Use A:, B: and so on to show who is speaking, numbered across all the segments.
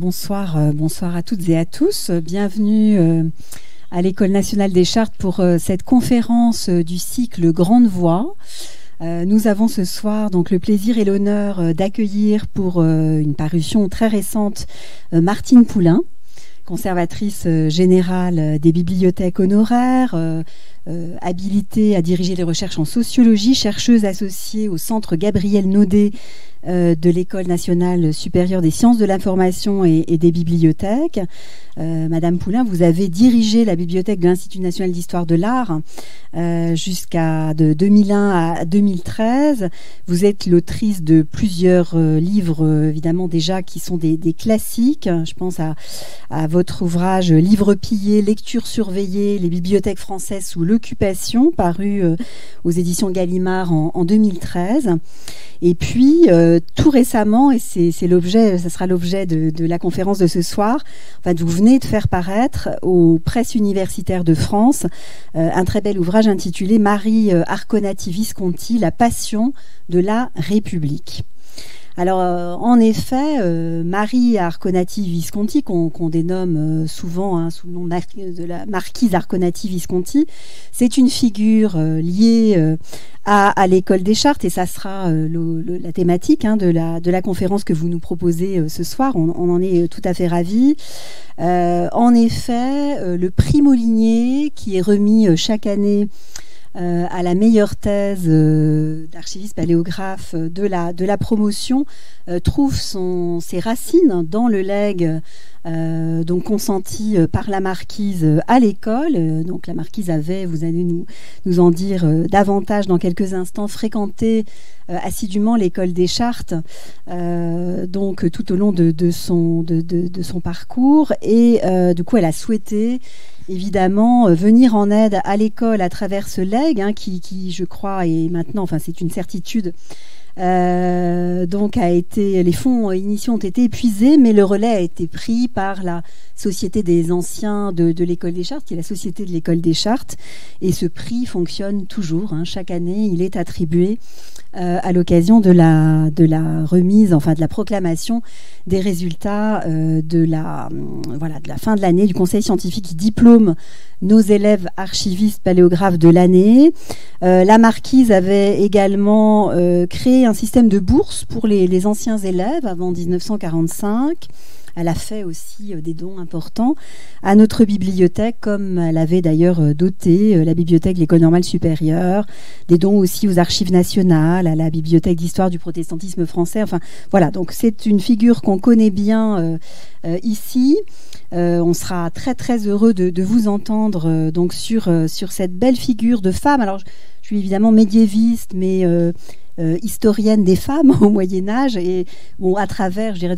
A: Bonsoir, bonsoir à toutes et à tous. Bienvenue à l'École nationale des chartes pour cette conférence du cycle Grande Voix. Nous avons ce soir donc le plaisir et l'honneur d'accueillir pour une parution très récente Martine Poulain, conservatrice générale des bibliothèques honoraires, habilitée à diriger les recherches en sociologie, chercheuse associée au Centre Gabriel Naudet de l'École nationale supérieure des sciences de l'information et des bibliothèques. Madame Poulain, vous avez dirigé la bibliothèque de l'Institut national d'histoire de l'art jusqu'à de 2001 à 2013. Vous êtes l'autrice de plusieurs livres, évidemment déjà, qui sont des classiques. Je pense à votre ouvrage « Livres pillés, lecture surveillée, les bibliothèques françaises sous l'occupation », paru aux éditions Gallimard en 2013. Et puis, tout récemment, et c'est l'objet, ça sera l'objet de la conférence de ce soir, enfin, vous venez de faire paraître aux presses universitaires de France un très bel ouvrage intitulé Marie Arconati Visconti, la passion de la République. Alors, en effet, Marie Arconati Visconti, qu'on dénomme souvent sous le nom de la marquise Arconati Visconti, c'est une figure liée à l'École des chartes, et ça sera la thématique de la conférence que vous nous proposez ce soir. On en est tout à fait ravis. En effet, le prix Molinier, qui est remis chaque année à la meilleure thèse d'archiviste paléographe de la promotion, trouve ses racines dans le legs donc consenti par la marquise à l'école. Donc la marquise avait, vous allez nous en dire davantage dans quelques instants, fréquenté assidûment l'école des chartes donc tout au long de son parcours, et du coup elle a souhaité évidemment venir en aide à l'école à travers ce legs qui je crois est maintenant, enfin c'est une certitude, donc les fonds initiaux ont été épuisés, mais le relais a été pris par la Société des anciens de l'École des chartes, qui est la Société de l'École des chartes, et ce prix fonctionne toujours. Chaque année, il est attribué à l'occasion de la remise, enfin de la proclamation des résultats de la fin de l'année du Conseil scientifique qui diplôme nos élèves archivistes paléographes de l'année. La marquise avait également créé un système de bourse pour les anciens élèves avant 1945. Elle a fait aussi des dons importants à notre bibliothèque, comme elle avait d'ailleurs doté la bibliothèque de l'École normale supérieure, des dons aussi aux archives nationales, à la bibliothèque d'histoire du protestantisme français. Enfin, voilà, donc c'est une figure qu'on connaît bien ici. On sera très très heureux de vous entendre donc sur cette belle figure de femme. Alors, je suis évidemment médiéviste, mais historienne des femmes au Moyen-Âge, et bon, à travers, je dirais,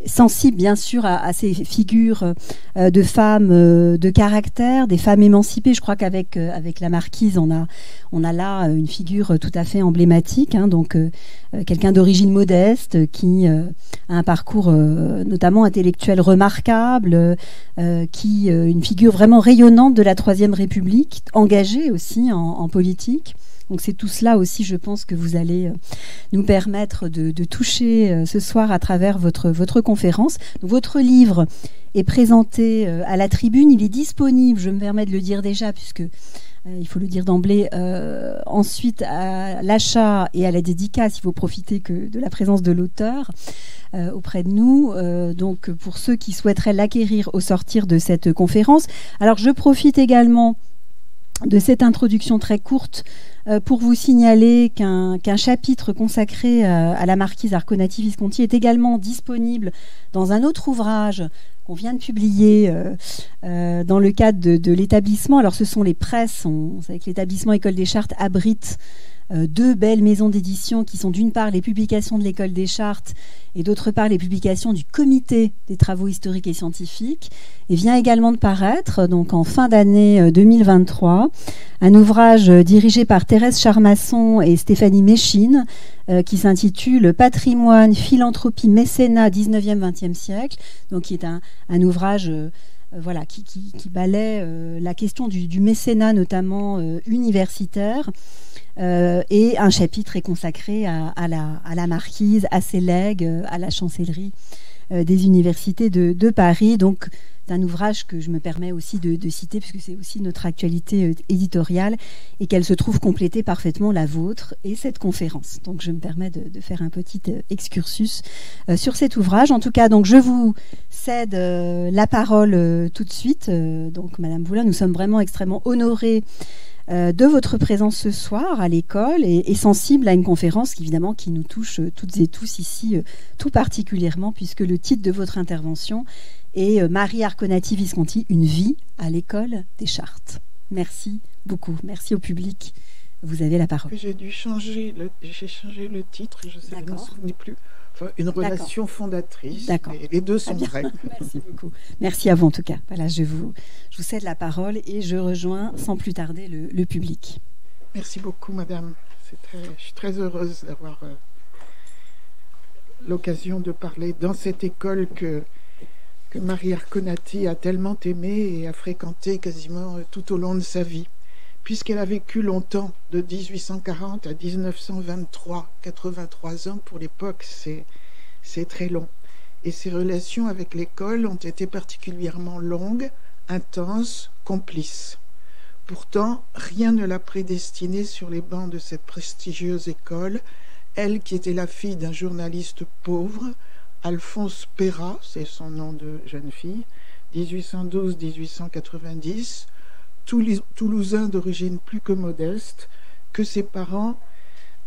A: sensible bien sûr à ces figures de femmes de caractère, des femmes émancipées. Je crois qu'avec la marquise, on a là une figure tout à fait emblématique, donc quelqu'un d'origine modeste qui a un parcours notamment intellectuel remarquable, une figure vraiment rayonnante de la Troisième République, engagée aussi en politique. Donc c'est tout cela aussi, je pense, que vous allez nous permettre de toucher ce soir à travers votre conférence. Donc, votre livre est présenté à la tribune, il est disponible, je me permets de le dire déjà, puisque il faut le dire d'emblée, ensuite à l'achat et à la dédicace, il faut profiter de la présence de l'auteur auprès de nous, donc pour ceux qui souhaiteraient l'acquérir au sortir de cette conférence. Alors je profite également de cette introduction très courte pour vous signaler qu'un chapitre consacré à la marquise Arconati Visconti est également disponible dans un autre ouvrage qu'on vient de publier dans le cadre de l'établissement. Alors ce sont les presses, on sait que l'établissement École des chartes abrite deux belles maisons d'édition qui sont d'une part les publications de l'École des chartes et d'autre part les publications du Comité des travaux historiques et scientifiques. Et vient également de paraître, donc en fin d'année 2023, un ouvrage dirigé par Thérèse Charmasson et Stéphanie Méchine qui s'intitule Patrimoine, philanthropie, mécénat 19e-20e siècle, donc qui est un ouvrage qui balaie la question du mécénat notamment universitaire. Et un chapitre est consacré à la marquise, à ses legs, à la chancellerie des universités de Paris. Donc, c'est un ouvrage que je me permets aussi de citer, puisque c'est aussi notre actualité éditoriale, et qu'elle se trouve compléter parfaitement la vôtre et cette conférence. Donc, je me permets de faire un petit excursus sur cet ouvrage. En tout cas, donc, je vous cède la parole tout de suite. Donc, Madame Boulin, nous sommes vraiment extrêmement honorés de votre présence ce soir à l'école et sensible à une conférence évidemment qui nous touche toutes et tous ici tout particulièrement, puisque le titre de votre intervention est Marie Arconati-Visconti, une vie à l'école des Chartes. Merci beaucoup, merci au public. Vous avez la parole.
B: J'ai dû changer j'ai changé le titre, je ne me souvenais plus. Enfin, une relation fondatrice.
A: D'accord.
B: Les deux sont vrais.
A: Merci beaucoup. Merci à vous en tout cas. Voilà, je vous cède la parole et je rejoins sans plus tarder le public.
B: Merci beaucoup, madame. Je suis très heureuse d'avoir l'occasion de parler dans cette école que Marie Arconati a tellement aimée et a fréquentée quasiment tout au long de sa vie, puisqu'elle a vécu longtemps, de 1840 à 1923, 83 ans pour l'époque, c'est très long. Et ses relations avec l'école ont été particulièrement longues, intenses, complices. Pourtant, rien ne l'a prédestinée sur les bancs de cette prestigieuse école, elle qui était la fille d'un journaliste pauvre, Alphonse Perrat, c'est son nom de jeune fille, 1812-1890, Toulousain d'origine plus que modeste, que ses parents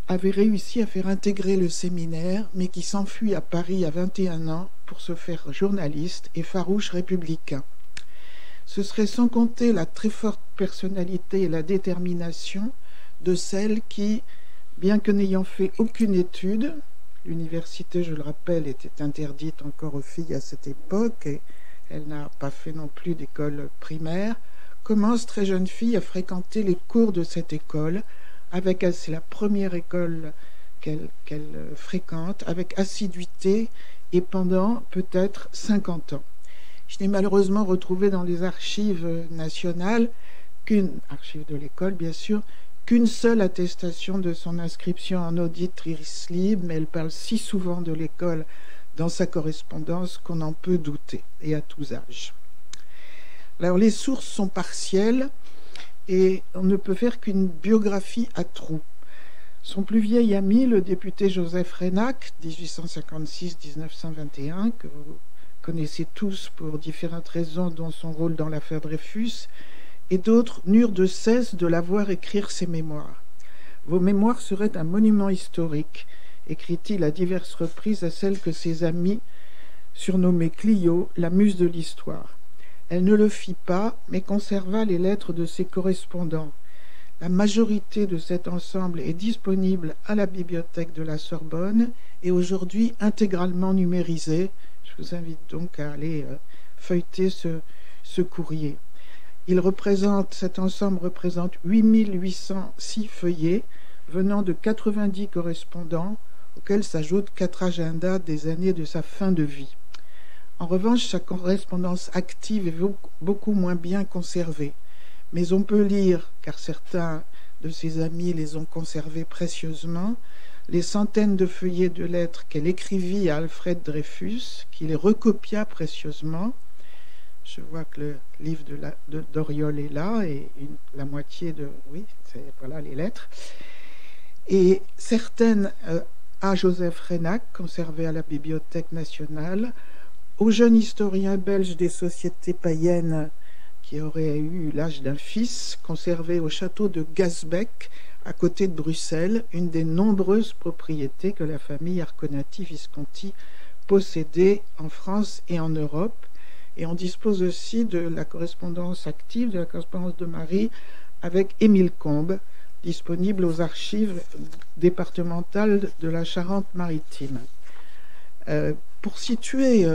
B: avaient réussi à faire intégrer le séminaire, mais qui s'enfuit à Paris à 21 ans pour se faire journaliste et farouche républicain. Ce serait sans compter la très forte personnalité et la détermination de celle qui, bien que n'ayant fait aucune étude, l'université, je le rappelle, était interdite encore aux filles à cette époque et elle n'a pas fait non plus d'école primaire, commence très jeune fille à fréquenter les cours de cette école, c'est la première école qu'elle fréquente, avec assiduité et pendant peut-être 50 ans. Je n'ai malheureusement retrouvé dans les archives nationales, archives de l'école bien sûr, qu'une seule attestation de son inscription en auditrice libre, mais elle parle si souvent de l'école dans sa correspondance qu'on en peut douter, et à tous âges. Alors les sources sont partielles et on ne peut faire qu'une biographie à trous. Son plus vieil ami, le député Joseph Reynac, 1856-1921, que vous connaissez tous pour différentes raisons, dont son rôle dans l'affaire Dreyfus, et d'autres n'eurent de cesse de la voir écrire ses mémoires. Vos mémoires seraient un monument historique, écrit-il à diverses reprises à celle que ses amis surnommée Clio, la muse de l'histoire. Elle ne le fit pas, mais conserva les lettres de ses correspondants. La majorité de cet ensemble est disponible à la bibliothèque de la Sorbonne et aujourd'hui intégralement numérisée. Je vous invite donc à aller feuilleter ce courrier. Cet ensemble représente 8806 feuillets venant de 90 correspondants, auxquels s'ajoutent 4 agendas des années de sa fin de vie. En revanche, sa correspondance active est beaucoup moins bien conservée. Mais on peut lire, car certains de ses amis les ont conservés précieusement, les centaines de feuillets de lettres qu'elle écrivit à Alfred Dreyfus, qui les recopia précieusement. Je vois que le livre d'Auriol est là, et la moitié de... Oui, voilà les lettres. Et certaines à Joseph Reynac, conservées à la Bibliothèque nationale, au jeune historien belge des sociétés païennes qui aurait eu l'âge d'un fils, conservé au château de Gasbeck, à côté de Bruxelles, une des nombreuses propriétés que la famille Arconati-Visconti possédait en France et en Europe. Et on dispose aussi de la correspondance active, de la correspondance de Marie avec Émile Combes, disponible aux archives départementales de la Charente-Maritime. Pour situer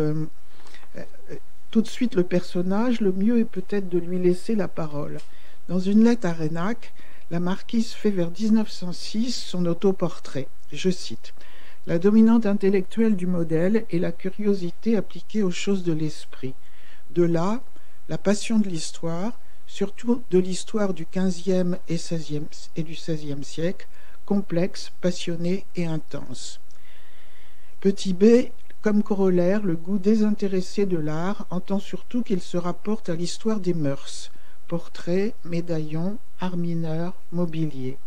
B: tout de suite le personnage, le mieux est peut-être de lui laisser la parole. Dans une lettre à Reynac, la marquise fait vers 1906 son autoportrait. Je cite: « La dominante intellectuelle du modèle est la curiosité appliquée aux choses de l'esprit. De là, la passion de l'histoire, surtout de l'histoire du XVe et du XVIe siècle, complexe, passionnée et intense. » Petit b, Comme corollaire, le goût désintéressé de l'art entend surtout qu'il se rapporte à l'histoire des mœurs, portraits, médaillons, art mineur, mobilier.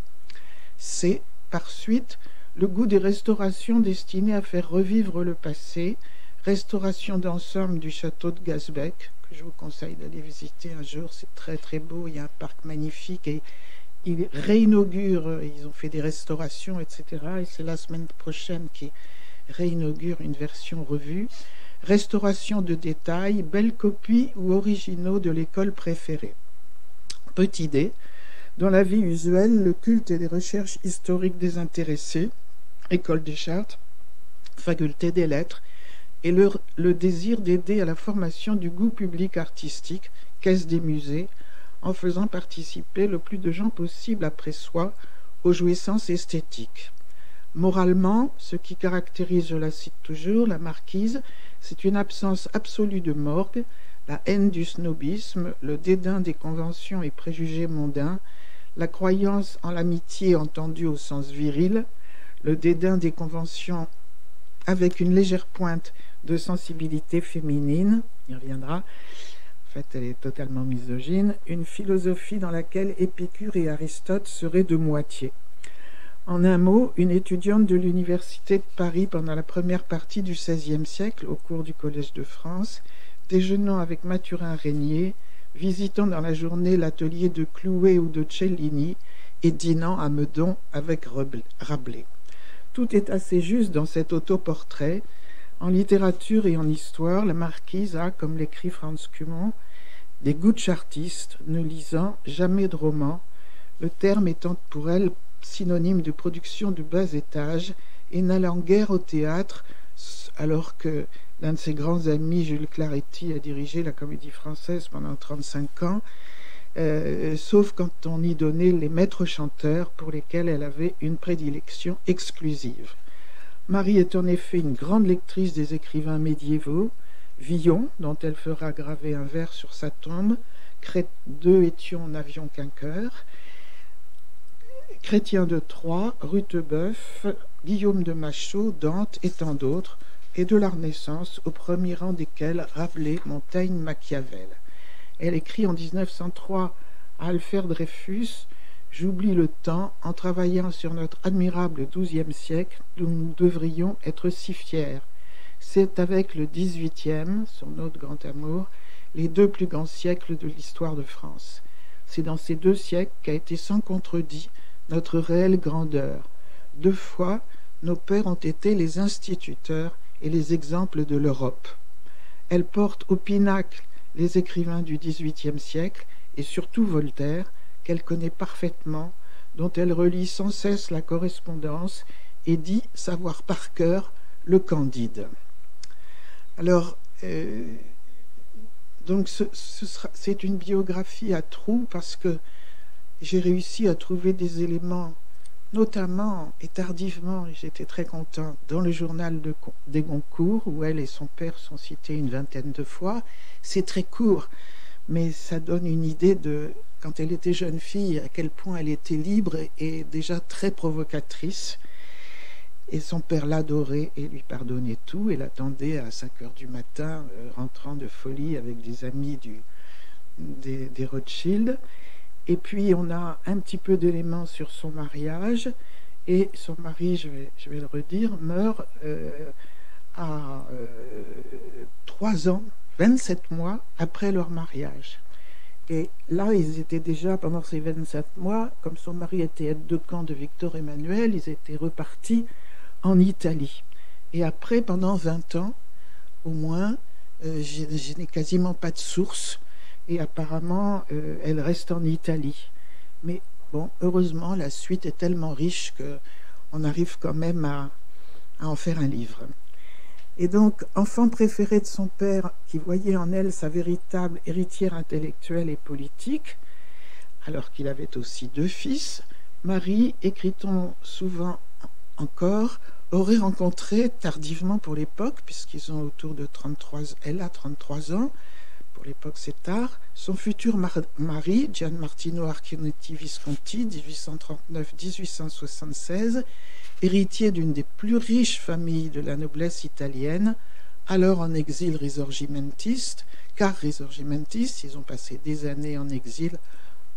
B: C'est, par suite, le goût des restaurations destinées à faire revivre le passé, restauration d'ensemble du château de Gazbek, que je vous conseille d'aller visiter un jour, c'est très très beau, il y a un parc magnifique et ils réinaugurent, ils ont fait des restaurations, etc. Et c'est la semaine prochaine qu'ils réinaugurent une version revue. Restauration de détails, belles copies ou originaux de l'école préférée. Petite idée, dans la vie usuelle, le culte et les recherches historiques désintéressées, école des Chartes, faculté des lettres, et le désir d'aider à la formation du goût public artistique, caisse des musées, en faisant participer le plus de gens possible après soi aux jouissances esthétiques. Moralement, ce qui caractérise, je la cite toujours, la marquise, c'est une absence absolue de morgue, la haine du snobisme, le dédain des conventions et préjugés mondains, la croyance en l'amitié entendue au sens viril, le dédain des conventions avec une légère pointe de sensibilité féminine, il reviendra. En fait, elle est totalement misogyne, une philosophie dans laquelle Épicure et Aristote seraient de moitié. En un mot, une étudiante de l'Université de Paris pendant la première partie du XVIe siècle, au cours du Collège de France, déjeunant avec Mathurin Régnier, visitant dans la journée l'atelier de Clouet ou de Cellini et dînant à Meudon avec Rabelais. Tout est assez juste dans cet autoportrait. En littérature et en histoire, la marquise a, comme l'écrit Franz Cumont, des goûts de chartiste, ne lisant jamais de romans, le terme étant pour elle synonyme de production de bas étage et n'allant guère au théâtre, alors que l'un de ses grands amis, Jules Claretie, a dirigé la Comédie Française pendant 35 ans, sauf quand on y donnait les maîtres chanteurs pour lesquels elle avait une prédilection exclusive. Marie est en effet une grande lectrice des écrivains médiévaux, Villon, dont elle fera graver un vers sur sa tombe, Deux étions n'avions qu'un cœur, Chrétien de Troyes, Rutebeuf, Guillaume de Machaut, Dante et tant d'autres, et de la Renaissance, au premier rang desquels Rabelais, Montaigne, Machiavel. Elle écrit en 1903 à Alfred Dreyfus « J'oublie le temps en travaillant sur notre admirable XIIe siècle dont nous devrions être si fiers. C'est avec le XVIIIe, son autre grand amour, les deux plus grands siècles de l'histoire de France. C'est dans ces deux siècles qu'a été sans contredit notre réelle grandeur. Deux fois, nos pères ont été les instituteurs et les exemples de l'Europe. Elle porte au pinacle les écrivains du XVIIIe siècle et surtout Voltaire, qu'elle connaît parfaitement, dont elle relit sans cesse la correspondance et dit savoir par cœur le Candide. Alors, donc c'est une biographie à trous parce que j'ai réussi à trouver des éléments, notamment et tardivement, j'étais très content, dans le journal des Goncourt, où elle et son père sont cités une vingtaine de fois. C'est très court, mais ça donne une idée de, quand elle était jeune fille, à quel point elle était libre et déjà très provocatrice. Et son père l'adorait et lui pardonnait tout, et l'attendait à 5 heures du matin, rentrant de folie avec des amis des Rothschild. Et puis on a un petit peu d'éléments sur son mariage, et son mari, je vais le redire, meurt à 3 ans, 27 mois après leur mariage. Et là, ils étaient déjà, pendant ces 27 mois, comme son mari était aide-de-camp de Victor Emmanuel, ils étaient repartis en Italie. Et après, pendant 20 ans, au moins, je n'ai quasiment pas de source. Et apparemment, elle reste en Italie. Mais bon, heureusement, la suite est tellement riche qu'on arrive quand même à en faire un livre. Et donc, enfant préféré de son père, qui voyait en elle sa véritable héritière intellectuelle et politique, alors qu'il avait aussi 2 fils, Marie, écrit-on souvent encore, aurait rencontré tardivement pour l'époque, puisqu'ils ont autour de 33, elle a 33 ans, pour l'époque c'est tard, son futur mari, Gianmartino Archinetti Visconti, 1839-1876, héritier d'une des plus riches familles de la noblesse italienne, alors en exil risorgimentiste, car risorgimentistes, ils ont passé des années en exil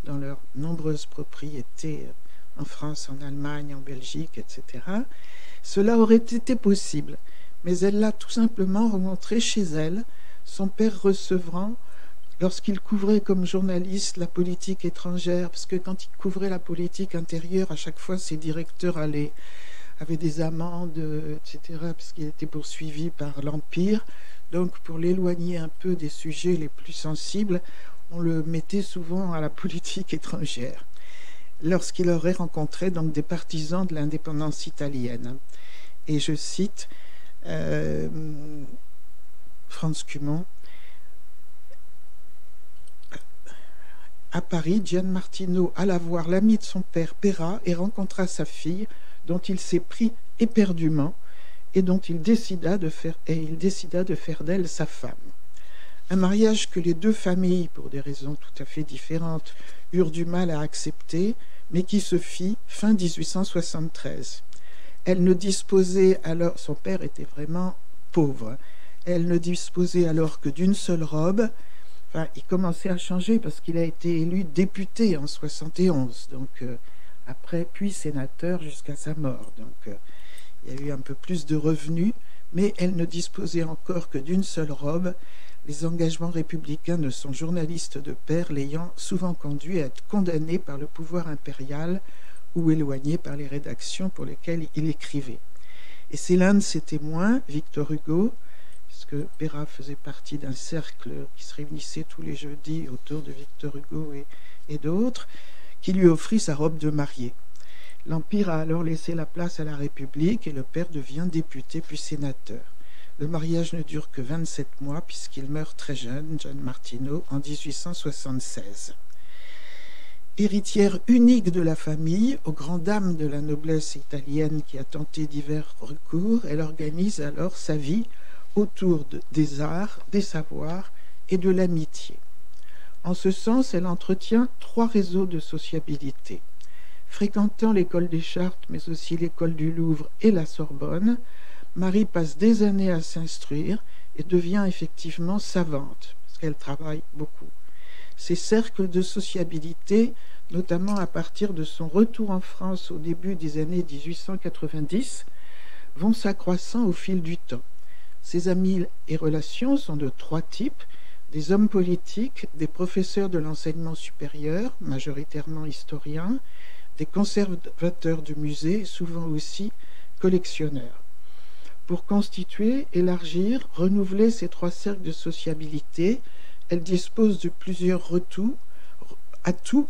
B: dans leurs nombreuses propriétés en France, en Allemagne, en Belgique, etc. Cela aurait été possible, mais elle l'a tout simplement rencontré chez elle, son père recevant, lorsqu'il couvrait comme journaliste la politique étrangère, parce que quand il couvrait la politique intérieure, à chaque fois ses directeurs avaient des amendes, etc., parce qu'il était poursuivi par l'Empire. Donc pour l'éloigner un peu des sujets les plus sensibles, on le mettait souvent à la politique étrangère, lorsqu'il aurait rencontré donc des partisans de l'indépendance italienne. Et je cite Franz Cumont: à Paris, Gianmartino alla voir l'ami de son père, Pera, et rencontra sa fille, dont il s'est pris éperdument et dont il décida de faire d'elle sa femme. Un mariage que les deux familles, pour des raisons tout à fait différentes, eurent du mal à accepter, mais qui se fit fin 1873. Elle ne disposait alors, son père était vraiment pauvre, elle ne disposait alors que d'une seule robe. Enfin, il commençait à changer parce qu'il a été élu député en 71, donc après, puis sénateur jusqu'à sa mort. Donc il y a eu un peu plus de revenus, mais elle ne disposait encore que d'une seule robe, les engagements républicains de son journaliste de père l'ayant souvent conduit à être condamné par le pouvoir impérial ou éloigné par les rédactions pour lesquelles il écrivait. Et c'est l'un de ses témoins, Victor Hugo, puisque Pera faisait partie d'un cercle qui se réunissait tous les jeudis autour de Victor Hugo et d'autres, qui lui offrit sa robe de mariée. L'Empire a alors laissé la place à la République et le père devient député puis sénateur. Le mariage ne dure que 27 mois puisqu'il meurt très jeune, Gianmartino, en 1876. Héritière unique de la famille, aux grandes dames de la noblesse italienne qui a tenté divers recours, elle organise alors sa vie autour des arts, des savoirs et de l'amitié. En ce sens, elle entretient 3 réseaux de sociabilité. Fréquentant l'école des Chartes, mais aussi l'école du Louvre et la Sorbonne, Marie passe des années à s'instruire et devient effectivement savante, parce qu'elle travaille beaucoup. Ces cercles de sociabilité, notamment à partir de son retour en France au début des années 1890, vont s'accroissant au fil du temps. Ses amis et relations sont de 3 types: des hommes politiques, des professeurs de l'enseignement supérieur, majoritairement historiens, des conservateurs de musées, souvent aussi collectionneurs. Pour constituer, élargir, renouveler ces 3 cercles de sociabilité, elle dispose de plusieurs atouts: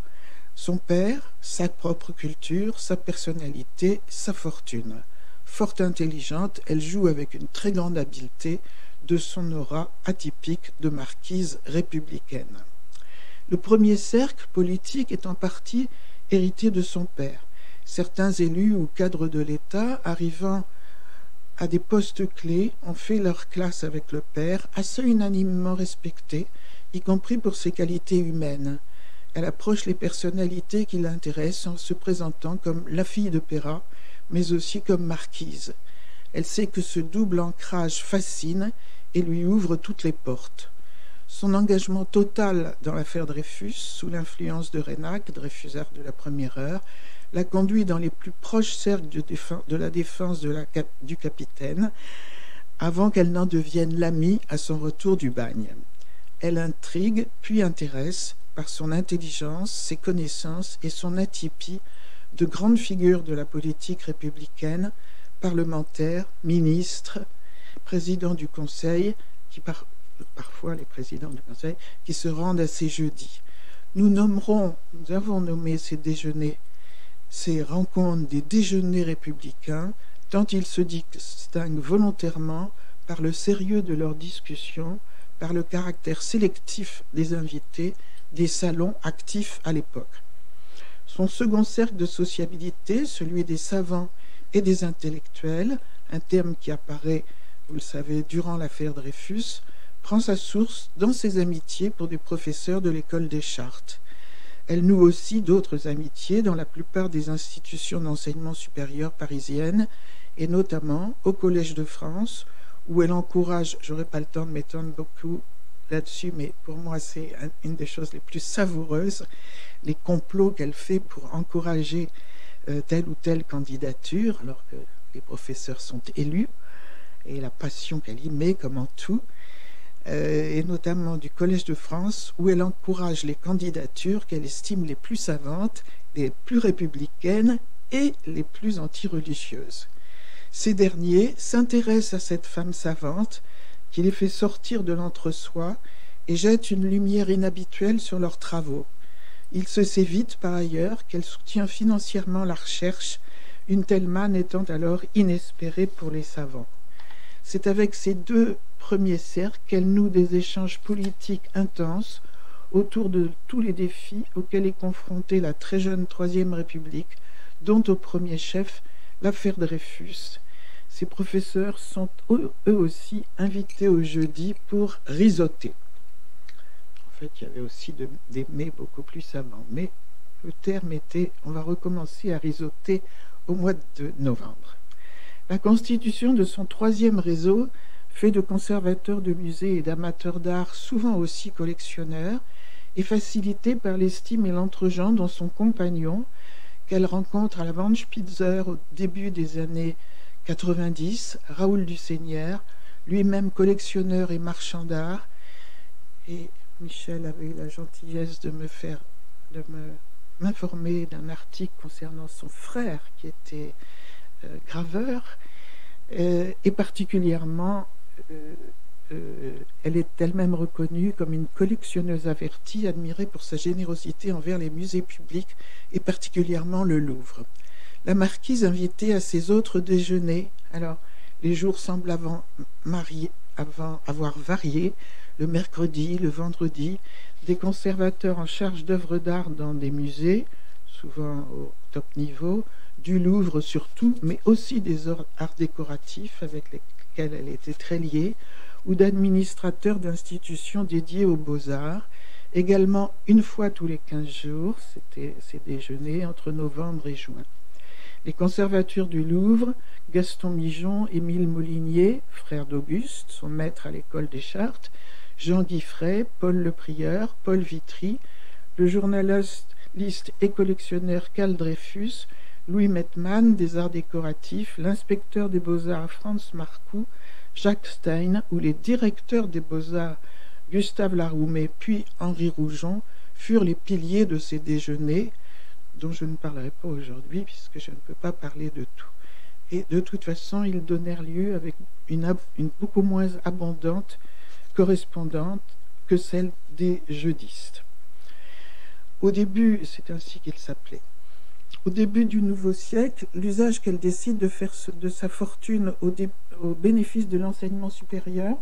B: son père, sa propre culture, sa personnalité, sa fortune. Forte intelligente, elle joue avec une très grande habileté de son aura atypique de marquise républicaine. Le premier cercle politique est en partie hérité de son père. Certains élus ou cadres de l'État arrivant à des postes clés ont fait leur classe avec le père, assez unanimement respecté, y compris pour ses qualités humaines. Elle approche les personnalités qui l'intéressent en se présentant comme la fille de Pera, mais aussi comme marquise. Elle sait que ce double ancrage fascine et lui ouvre toutes les portes. Son engagement total dans l'affaire Dreyfus, sous l'influence de Reynac, Dreyfusard de la première heure, la conduit dans les plus proches cercles de la défense du capitaine, avant qu'elle n'en devienne l'amie à son retour du bagne. Elle intrigue, puis intéresse, par son intelligence, ses connaissances et son atypie, de grandes figures de la politique républicaine, parlementaires, ministres, présidents du Conseil, parfois les présidents du Conseil, qui se rendent à ces jeudis. Nous avons nommé ces déjeuners, ces rencontres, des déjeuners républicains, tant ils se distinguent volontairement par le sérieux de leurs discussions, par le caractère sélectif des invités, des salons actifs à l'époque. Son second cercle de sociabilité, celui des savants et des intellectuels, un terme qui apparaît, vous le savez, durant l'affaire Dreyfus, prend sa source dans ses amitiés pour des professeurs de l'école des Chartes. Elle noue aussi d'autres amitiés dans la plupart des institutions d'enseignement supérieur parisiennes, et notamment au Collège de France, où elle encourage, j'aurais pas le temps de m'étendre beaucoup là-dessus, mais pour moi c'est une des choses les plus savoureuses, les complots qu'elle fait pour encourager telle ou telle candidature, alors que les professeurs sont élus, et la passion qu'elle y met, comme en tout, et notamment du Collège de France, où elle encourage les candidatures qu'elle estime les plus savantes, les plus républicaines et les plus anti-religieuses. Ces derniers s'intéressent à cette femme savante qui les fait sortir de l'entre-soi et jette une lumière inhabituelle sur leurs travaux. Il se sait vite, par ailleurs, qu'elle soutient financièrement la recherche, une telle manne étant alors inespérée pour les savants. C'est avec ces deux premiers cercles qu'elle noue des échanges politiques intenses autour de tous les défis auxquels est confrontée la très jeune Troisième République, dont au premier chef l'affaire Dreyfus. Ces professeurs sont eux aussi invités au jeudi pour risoter. En fait, il y avait aussi des mets beaucoup plus savants, mais le terme était « on va recommencer à risoter au mois de novembre ». La constitution de son troisième réseau, fait de conservateurs de musées et d'amateurs d'art, souvent aussi collectionneurs, est facilitée par l'estime et l'entre-gens dont son compagnon, qu'elle rencontre à la Wandspitzer au début des années 90, Raoul Dusseigneur, lui-même collectionneur et marchand d'art. Et Michel avait eu la gentillesse de m'informer d'un article concernant son frère qui était graveur, et particulièrement elle est elle-même reconnue comme une collectionneuse avertie, admirée pour sa générosité envers les musées publics et particulièrement le Louvre. La marquise invitait à ses autres déjeuners. Alors, les jours semblent avoir varié. Le mercredi, le vendredi, des conservateurs en charge d'œuvres d'art dans des musées, souvent au top niveau, du Louvre surtout, mais aussi des arts décoratifs avec lesquels elle était très liée, ou d'administrateurs d'institutions dédiées aux beaux-arts. Également, une fois tous les 15 jours, c'était ces déjeuners entre novembre et juin. Les conservateurs du Louvre, Gaston Migeon, Émile Molinier, frère d'Auguste, son maître à l'école des Chartes, Jean Guiffray, Paul Le Prieur, Paul Vitry, le journaliste et collectionneur Karl Dreyfus, Louis Mettmann des arts décoratifs, l'inspecteur des beaux-arts Franz Marcoux, Jacques Stein, ou les directeurs des beaux-arts Gustave Laroumet puis Henri Roujon furent les piliers de ces déjeuners, dont je ne parlerai pas aujourd'hui puisque je ne peux pas parler de tout. Et de toute façon, ils donnèrent lieu avec une beaucoup moins abondante correspondante que celle des jeudistes. Au début, c'est ainsi qu'il s'appelait. Au début du nouveau siècle, l'usage qu'elle décide de faire de sa fortune au bénéfice de l'enseignement supérieur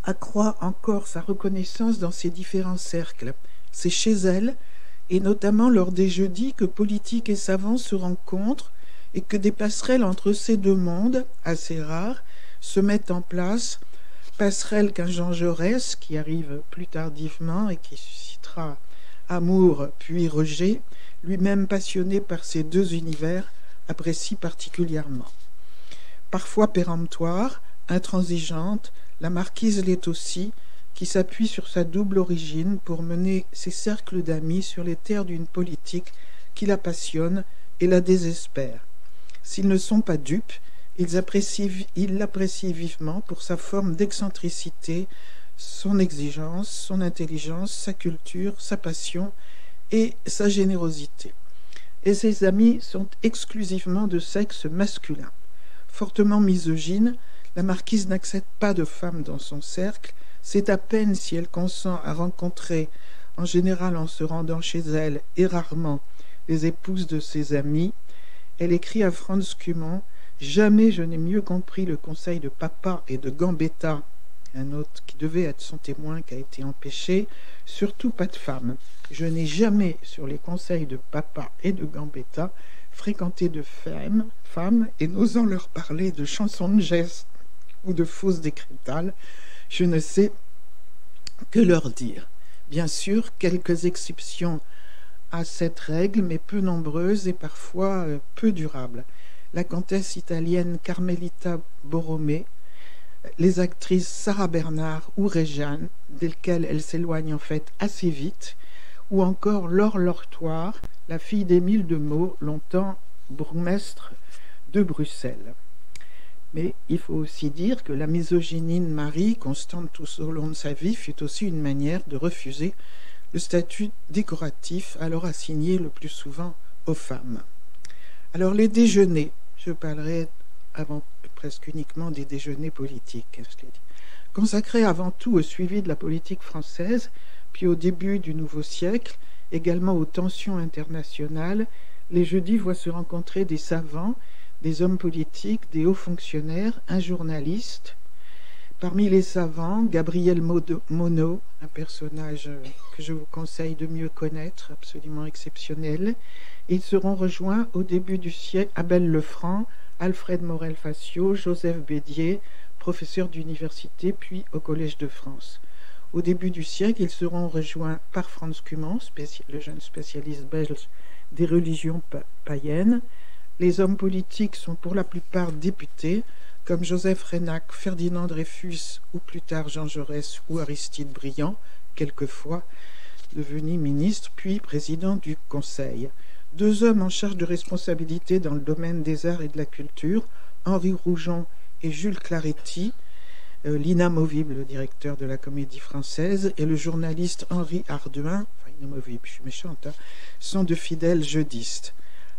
B: accroît encore sa reconnaissance dans ses différents cercles. C'est chez elle, et notamment lors des jeudis, que politiques et savants se rencontrent et que des passerelles entre ces deux mondes, assez rares, se mettent en place, passerelles qu'un Jean Jaurès, qui arrive plus tardivement et qui suscitera amour puis rejet, lui-même passionné par ces deux univers, apprécie particulièrement. Parfois péremptoire, intransigeante, la marquise l'est aussi, qui s'appuie sur sa double origine pour mener ses cercles d'amis sur les terres d'une politique qui la passionne et la désespère. S'ils ne sont pas dupes, ils l'apprécient vivement pour sa forme d'excentricité, son exigence, son intelligence, sa culture, sa passion et sa générosité. Et ses amis sont exclusivement de sexe masculin. Fortement misogyne, la marquise n'accepte pas de femmes dans son cercle. C'est à peine si elle consent à rencontrer, en général en se rendant chez elle, et rarement, les épouses de ses amis. Elle écrit à Franz Cumont « Jamais je n'ai mieux compris le conseil de papa et de Gambetta, un autre qui devait être son témoin qui a été empêché, surtout pas de femme. Je n'ai jamais, sur les conseils de papa et de Gambetta, fréquenté de femmes et n'osant leur parler de chansons de geste ou de fausses décrétales, je ne sais que leur dire. Bien sûr, quelques exceptions à cette règle, mais peu nombreuses et parfois peu durables. La comtesse italienne Carmelita Borromée, les actrices Sarah Bernard ou Réjeanne, desquelles elle s'éloigne en fait assez vite, ou encore Laure Lortoir, la fille d'Émile de Meaux, longtemps bourgmestre de Bruxelles. Mais il faut aussi dire que la misogynie de Marie, constante tout au long de sa vie, fut aussi une manière de refuser le statut décoratif alors assigné le plus souvent aux femmes. Alors les déjeuners, je parlerai avant presque uniquement des déjeuners politiques, consacrés avant tout au suivi de la politique française, puis au début du nouveau siècle, également aux tensions internationales, les jeudis voient se rencontrer des savants, des hommes politiques, des hauts fonctionnaires, un journaliste. Parmi les savants, Gabriel Monod, un personnage que je vous conseille de mieux connaître, absolument exceptionnel. Ils seront rejoints au début du siècle Abel Lefranc, Alfred Morel-Facio, Joseph Bédier, professeur d'université, puis au Collège de France. Au début du siècle, ils seront rejoints par Franz Cumont, le jeune spécialiste belge des religions païennes. Les hommes politiques sont pour la plupart députés, comme Joseph Reynac, Ferdinand Dreyfus ou plus tard Jean Jaurès ou Aristide Briand, quelquefois devenu ministre puis président du Conseil. Deux hommes en charge de responsabilité dans le domaine des arts et de la culture, Henri Roujon et Jules Claretti, l'inamovible le directeur de la Comédie Française, et le journaliste Henri Arduin, enfin inamovible, je suis méchante, hein, sont de fidèles jeudistes.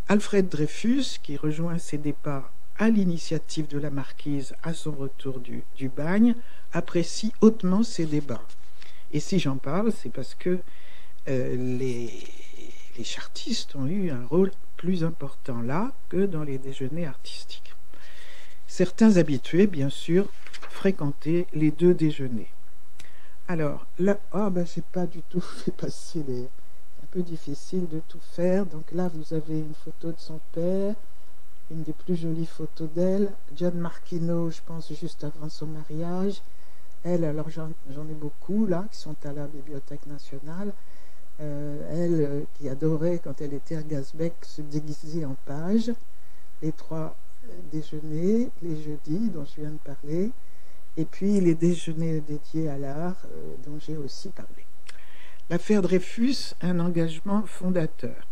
B: Alfred Dreyfus, qui rejoint ses départs à l'initiative de la marquise à son retour du bagne, apprécie hautement ces débats. Et si j'en parle, c'est parce que les chartistes ont eu un rôle plus important là que dans les déjeuners artistiques. Certains habitués, bien sûr, fréquentaient les deux déjeuners. Alors, là, c'est pas du tout fait passer les... un peu difficile de tout faire. Donc là, vous avez une photo de son père, une des plus jolies photos d'elle. John Marquino, je pense, juste avant son mariage. Elle, alors j'en ai beaucoup là, qui sont à la Bibliothèque nationale. Elle, qui adorait, quand elle était à Gazbec, se déguiser en page. Les trois déjeuners, les jeudis, dont je viens de parler. Et puis les déjeuners dédiés à l'art, dont j'ai aussi parlé. L'affaire Dreyfus, un engagement fondateur.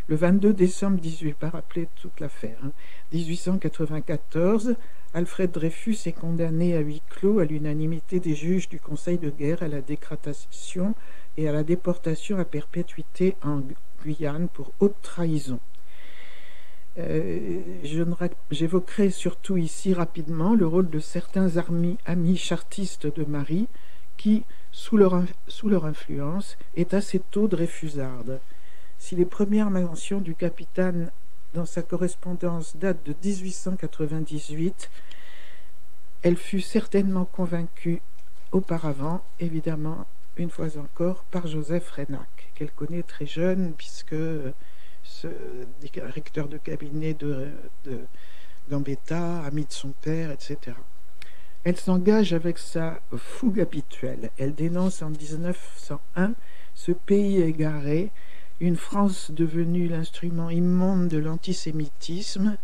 B: Le 22 décembre 1894, Alfred Dreyfus est condamné à huis clos à l'unanimité des juges du Conseil de guerre à la décrétation et à la déportation à perpétuité en Guyane pour haute trahison. J'évoquerai surtout ici rapidement le rôle de certains amis chartistes de Marie qui, sous leur influence, est assez tôt dreyfusarde. Si les premières mentions du capitaine dans sa correspondance datent de 1898, elle fut certainement convaincue auparavant, évidemment, une fois encore, par Joseph Reynac, qu'elle connaît très jeune, puisque ce directeur de cabinet de Gambetta, ami de son père, etc. Elle s'engage avec sa fougue habituelle. Elle dénonce en 1901 ce pays égaré, une France devenue l'instrument immonde de l'antisémitisme.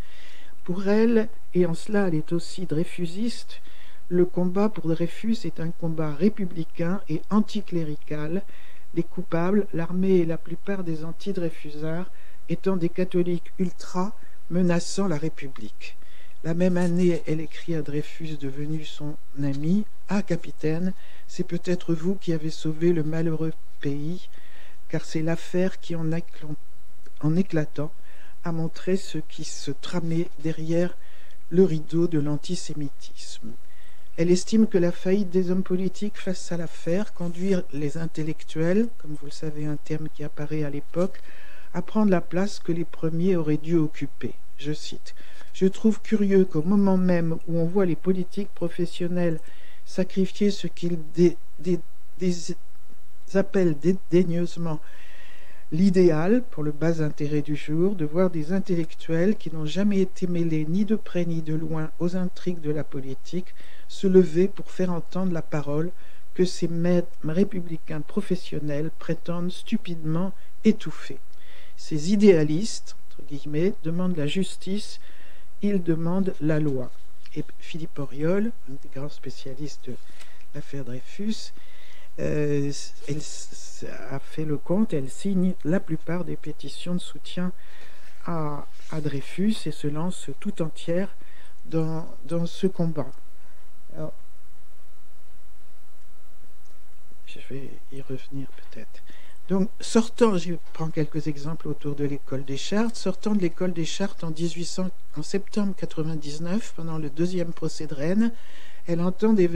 B: Pour elle, et en cela elle est aussi dreyfusiste, le combat pour Dreyfus est un combat républicain et anticlérical, les coupables, l'armée et la plupart des anti-dreyfusards, étant des catholiques ultra menaçant la République. La même année, elle écrit à Dreyfus, devenu son ami: « Ah, capitaine, c'est peut-être vous qui avez sauvé le malheureux pays, car c'est l'affaire qui, en éclatant, a montré ce qui se tramait derrière le rideau de l'antisémitisme. » Elle estime que la faillite des hommes politiques face à l'affaire conduit les intellectuels, comme vous le savez, un terme qui apparaît à l'époque, à prendre la place que les premiers auraient dû occuper. Je cite: « Je trouve curieux qu'au moment même où on voit les politiques professionnels sacrifier ce qu'ils appellent dédaigneusement l'idéal, pour le bas intérêt du jour, de voir des intellectuels qui n'ont jamais été mêlés ni de près ni de loin aux intrigues de la politique se lever pour faire entendre la parole que ces maîtres républicains professionnels prétendent stupidement étouffer. Ces idéalistes, entre guillemets, demandent la justice, ils demandent la loi. Et Philippe Auriol, un des grands spécialistes de l'affaire Dreyfus, elle a fait le compte, elle signe la plupart des pétitions de soutien à Dreyfus et se lance tout entière dans ce combat. Alors, je vais y revenir peut-être. Donc, sortant, je prends quelques exemples autour de l'école des Chartes, sortant de l'école des Chartes en septembre 1999, pendant le deuxième procès de Rennes, elle entend des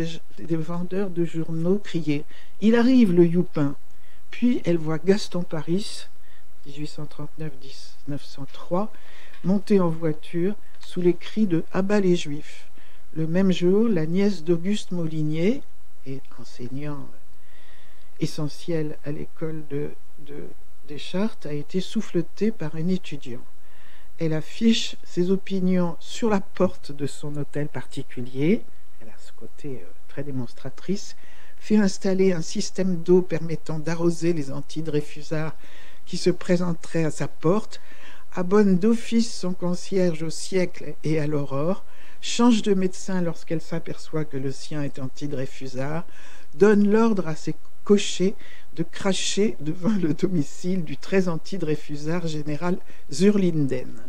B: vendeurs de journaux crier « Il arrive le youpin !» Puis elle voit Gaston Paris, 1839-1903, monter en voiture sous les cris de « Abat les Juifs !» Le même jour, la nièce d'Auguste Molinier, et enseignant essentiel à l'école des Chartes, a été souffletée par un étudiant. Elle affiche ses opinions sur la porte de son hôtel particulier. Elle a ce côté très démonstratrice, fait installer un système d'eau permettant d'arroser les anti-Dreyfusards qui se présenteraient à sa porte, abonne d'office son concierge au siècle et à l'aurore, change de médecin lorsqu'elle s'aperçoit que le sien est anti-Dreyfusard, donne l'ordre à ses cochers de cracher devant le domicile du très anti-Dreyfusard général Zurlinden.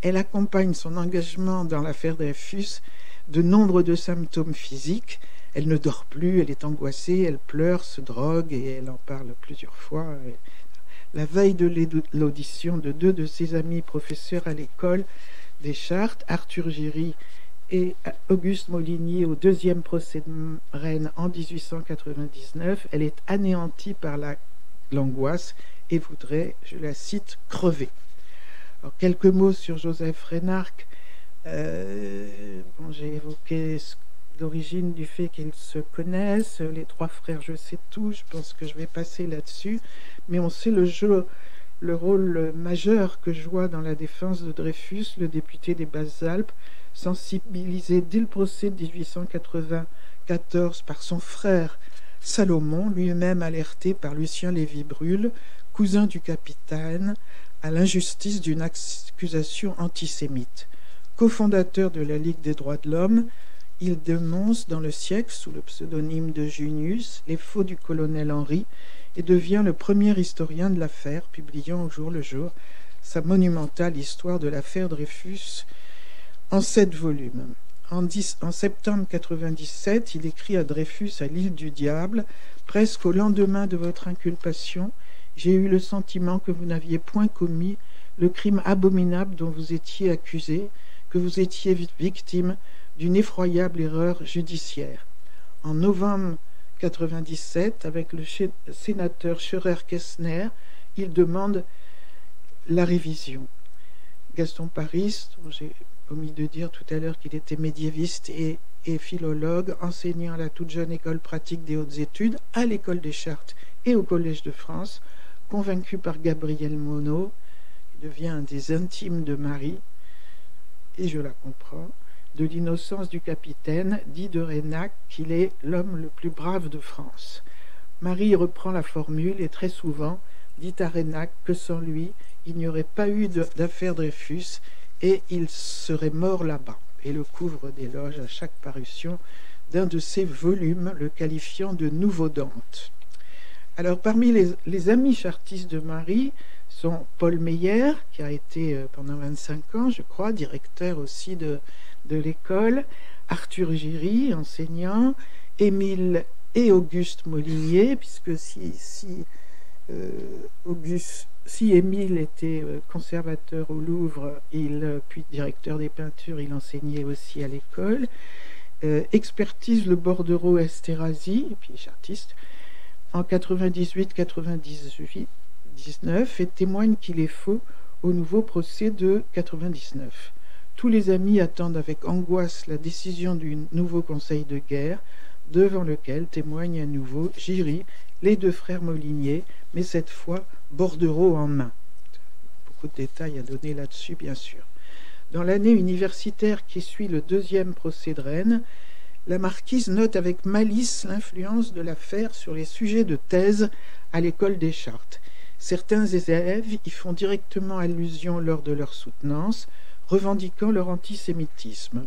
B: Elle accompagne son engagement dans l'affaire Dreyfus de nombre de symptômes physiques. Elle ne dort plus, elle est angoissée, elle pleure, se drogue et elle en parle plusieurs fois. La veille de l'audition de deux de ses amis professeurs à l'école des Chartes, Arthur Giry et Auguste Molinier, au deuxième procès de Rennes en 1899, elle est anéantie par l'angoisse et voudrait, je la cite, crever. Alors, quelques mots sur Joseph Reynark. J'ai évoqué l'origine du fait qu'ils se connaissent, les trois frères, je sais tout, je pense que je vais passer là-dessus, mais on sait le rôle majeur que joua dans la défense de Dreyfus le député des Basses-Alpes, sensibilisé dès le procès de 1894 par son frère Salomon, lui-même alerté par Lucien Lévy-Bruhl, cousin du capitaine, à l'injustice d'une accusation antisémite. Cofondateur de la Ligue des droits de l'homme, il dénonce dans le siècle, sous le pseudonyme de Junius, les faux du colonel Henry et devient le premier historien de l'affaire, publiant au jour le jour sa monumentale histoire de l'affaire Dreyfus en 7 volumes. En septembre 1997, il écrit à Dreyfus à l'île du Diable, presque au lendemain de votre inculpation, j'ai eu le sentiment que vous n'aviez point commis le crime abominable dont vous étiez accusé, que vous étiez victime d'une effroyable erreur judiciaire. En novembre 1997, avec le sénateur Scheurer-Kessner, il demande la révision. Gaston Paris, dont j'ai omis de dire tout à l'heure qu'il était médiéviste et philologue, enseignant à la toute jeune école pratique des hautes études, à l'école des Chartes et au Collège de France, convaincu par Gabriel Monod, il devient un des intimes de Marie, et je la comprends, de l'innocence du capitaine, dit de Reynac qu'il est l'homme le plus brave de France. Marie reprend la formule et très souvent dit à Reynac que sans lui, il n'y aurait pas eu d'affaire Dreyfus et il serait mort là-bas, et le couvre d'éloges à chaque parution d'un de ses volumes, le qualifiant de Nouveau Dante. Alors parmi les amis chartistes de Marie sont Paul Meyer, qui a été pendant 25 ans, je crois, directeur aussi de l'école, Arthur Giry, enseignant, Émile et Auguste Molinier, puisque si Émile était conservateur au Louvre, puis directeur des peintures, il enseignait aussi à l'école, expertise le bordereau Esterhazy, et puis chartiste, en 98-99, et témoigne qu'il est faux au nouveau procès de 99. Tous les amis attendent avec angoisse la décision du nouveau conseil de guerre. devant lequel témoignent à nouveau Giry, les deux frères Molinier, mais cette fois bordereau en main. Beaucoup de détails à donner là-dessus, bien sûr. Dans l'année universitaire qui suit le deuxième procès de Rennes, la marquise note avec malice l'influence de l'affaire sur les sujets de thèse à l'école des Chartes. Certains élèves y font directement allusion lors de leur soutenance, revendiquant leur antisémitisme.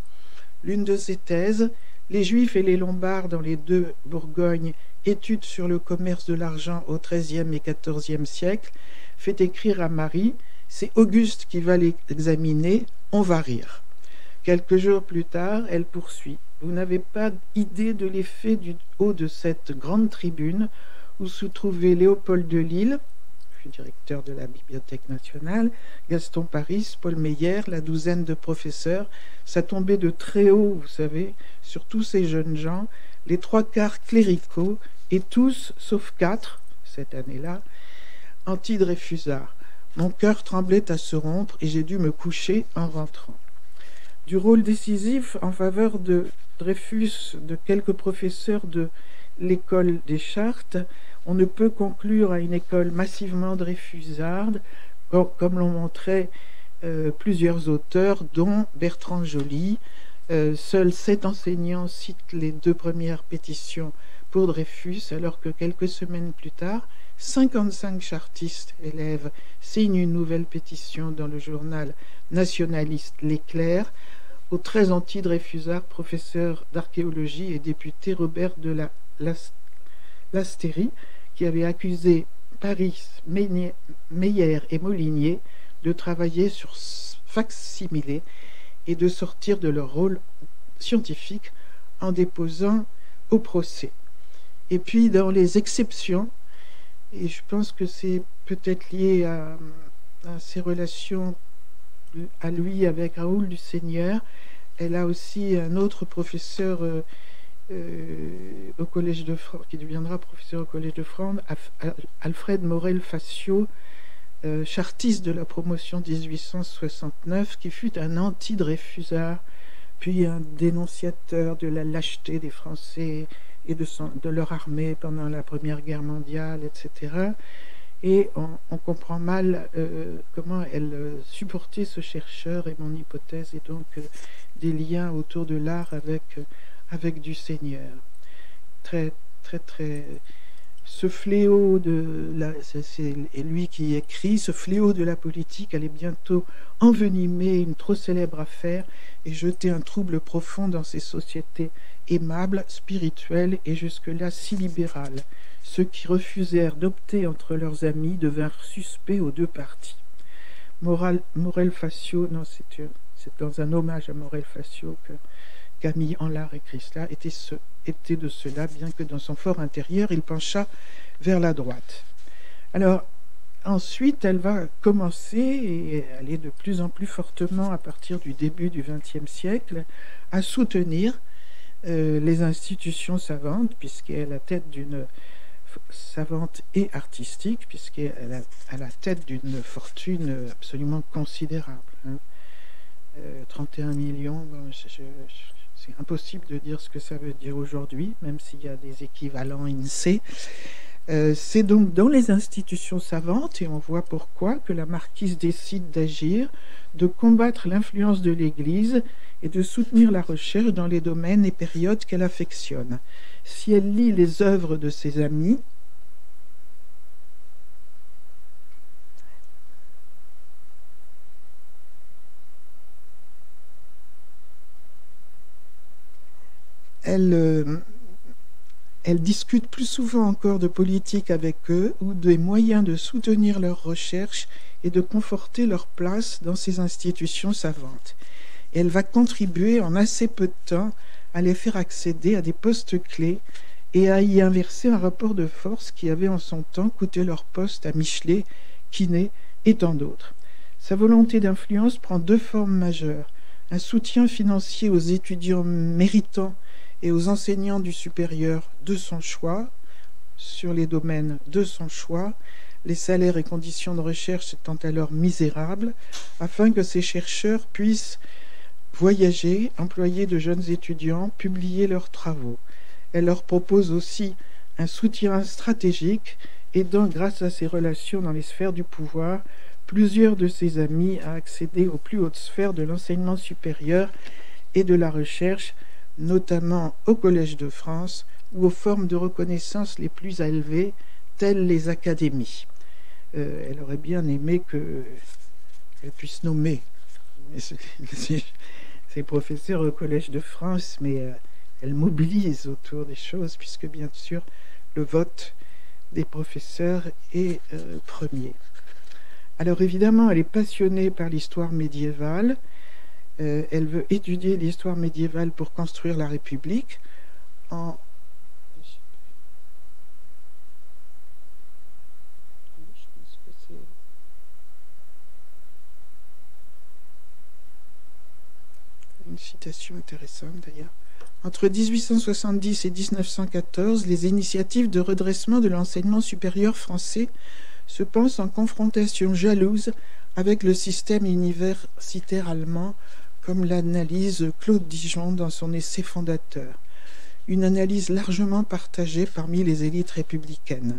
B: L'une de ces thèses, les Juifs et les Lombards dans les deux Bourgognes, études sur le commerce de l'argent au XIIIe et XIVe siècle, fait écrire à Marie « C'est Auguste qui va l'examiner, on va rire ». Quelques jours plus tard, elle poursuit « Vous n'avez pas idée de l'effet du haut de cette grande tribune où se trouvaient Léopold de Lille, directeur de la Bibliothèque nationale, Gaston Paris, Paul Meyer, la douzaine de professeurs, ça tombait de très haut, vous savez, sur tous ces jeunes gens, les trois quarts cléricaux, et tous, sauf 4, cette année-là, anti-Dreyfusards. Mon cœur tremblait à se rompre et j'ai dû me coucher en rentrant. Du rôle décisif en faveur de Dreyfus, de quelques professeurs de l'école des Chartes, on ne peut conclure à une école massivement dreyfusarde, comme l'ont montré plusieurs auteurs, dont Bertrand Joly. Seuls 7 enseignants citent les 2 premières pétitions pour Dreyfus, alors que quelques semaines plus tard, 55 chartistes élèves signent une nouvelle pétition dans le journal nationaliste L'Éclair, aux 13 anti-Dreyfusards professeurs d'archéologie et député Robert de Lasteyrie, qui avait accusé Paris, Meyer et Molinier de travailler sur fac-similé et de sortir de leur rôle scientifique en déposant au procès. Et puis dans les exceptions, et je pense que c'est peut-être lié à ses relations à lui avec Raoul du Seigneur, elle a aussi un autre professeur au Collège de France, qui deviendra professeur au Collège de France, Alfred Morel-Facio, chartiste de la promotion 1869, qui fut un anti-Dreyfusard, puis un dénonciateur de la lâcheté des Français et de leur armée pendant la Première Guerre mondiale, etc. Et on comprend mal comment elle supportait ce chercheur, et mon hypothèse est donc des liens autour de l'art avec du Seigneur. Très, très, très... Ce fléau c'est lui qui écrit, ce fléau de la politique allait bientôt envenimer une trop célèbre affaire et jeter un trouble profond dans ces sociétés aimables, spirituelles et jusque-là si libérales. Ceux qui refusèrent d'opter entre leurs amis devinrent suspects aux 2 partis. Morel-Facio, non, c'est dans un hommage à Morel-Facio que Camille Anlard écrit cela, était de cela, bien que dans son fort intérieur, il pencha vers la droite. Alors, ensuite, elle va commencer, et aller de plus en plus fortement à partir du début du XXe siècle, à soutenir les institutions savantes, puisqu'elle est à la tête d'une savante et artistique, puisqu'elle est à la tête d'une fortune absolument considérable. 31 millions, c'est impossible de dire ce que ça veut dire aujourd'hui, même s'il y a des équivalents INSEE. C'est donc dans les institutions savantes, et on voit pourquoi, que la marquise décide d'agir, de combattre l'influence de l'Église et de soutenir la recherche dans les domaines et périodes qu'elle affectionne. Si elle lit les œuvres de ses amis, elle discute plus souvent encore de politique avec eux ou des moyens de soutenir leurs recherches et de conforter leur place dans ces institutions savantes. Et elle va contribuer en assez peu de temps à les faire accéder à des postes clés et à y inverser un rapport de force qui avait en son temps coûté leur poste à Michelet, Quinet et tant d'autres. Sa volonté d'influence prend 2 formes majeures. Un soutien financier aux étudiants méritants et aux enseignants du supérieur de son choix, sur les domaines de son choix, les salaires et conditions de recherche étant alors misérables, afin que ces chercheurs puissent voyager, employer de jeunes étudiants, publier leurs travaux. Elle leur propose aussi un soutien stratégique, aidant grâce à ses relations dans les sphères du pouvoir plusieurs de ses amis à accéder aux plus hautes sphères de l'enseignement supérieur et de la recherche, notamment au Collège de France ou aux formes de reconnaissance les plus élevées, telles les académies. Elle aurait bien aimé qu'elle puisse nommer ses professeurs au Collège de France, mais elle mobilise autour des choses, puisque bien sûr le vote des professeurs est premier. Alors évidemment, elle est passionnée par l'histoire médiévale. Elle veut étudier l'histoire médiévale pour construire la République en... Une citation intéressante d'ailleurs. Entre 1870 et 1914, les initiatives de redressement de l'enseignement supérieur français se pensent en confrontation jalouse avec le système universitaire allemand, comme l'analyse Claude Dijon dans son essai fondateur. Une analyse largement partagée parmi les élites républicaines,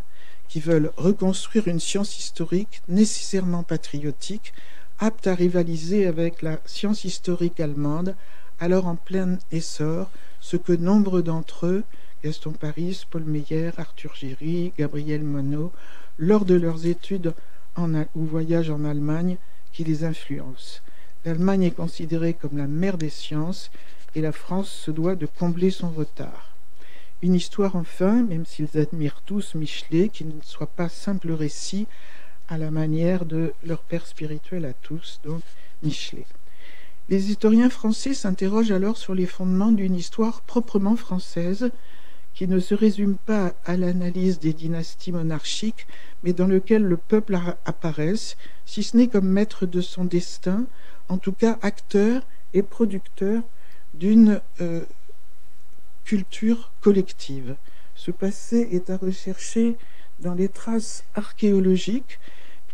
B: qui veulent reconstruire une science historique nécessairement patriotique, apte à rivaliser avec la science historique allemande, alors en plein essor, ce que nombre d'entre eux, Gaston Paris, Paul Meyer, Arthur Giry, Gabriel Monod, lors de leurs études ou voyages en Allemagne, qui les influencent. L'Allemagne est considérée comme la mère des sciences et la France se doit de combler son retard. Une histoire enfin, même s'ils admirent tous Michelet, qui ne soit pas simple récit à la manière de leur père spirituel à tous, donc Michelet. Les historiens français s'interrogent alors sur les fondements d'une histoire proprement française, qui ne se résume pas à l'analyse des dynasties monarchiques, mais dans lequel le peuple apparaisse, si ce n'est comme maître de son destin, en tout cas acteur et producteur d'une culture collective. Ce passé est à rechercher dans les traces archéologiques,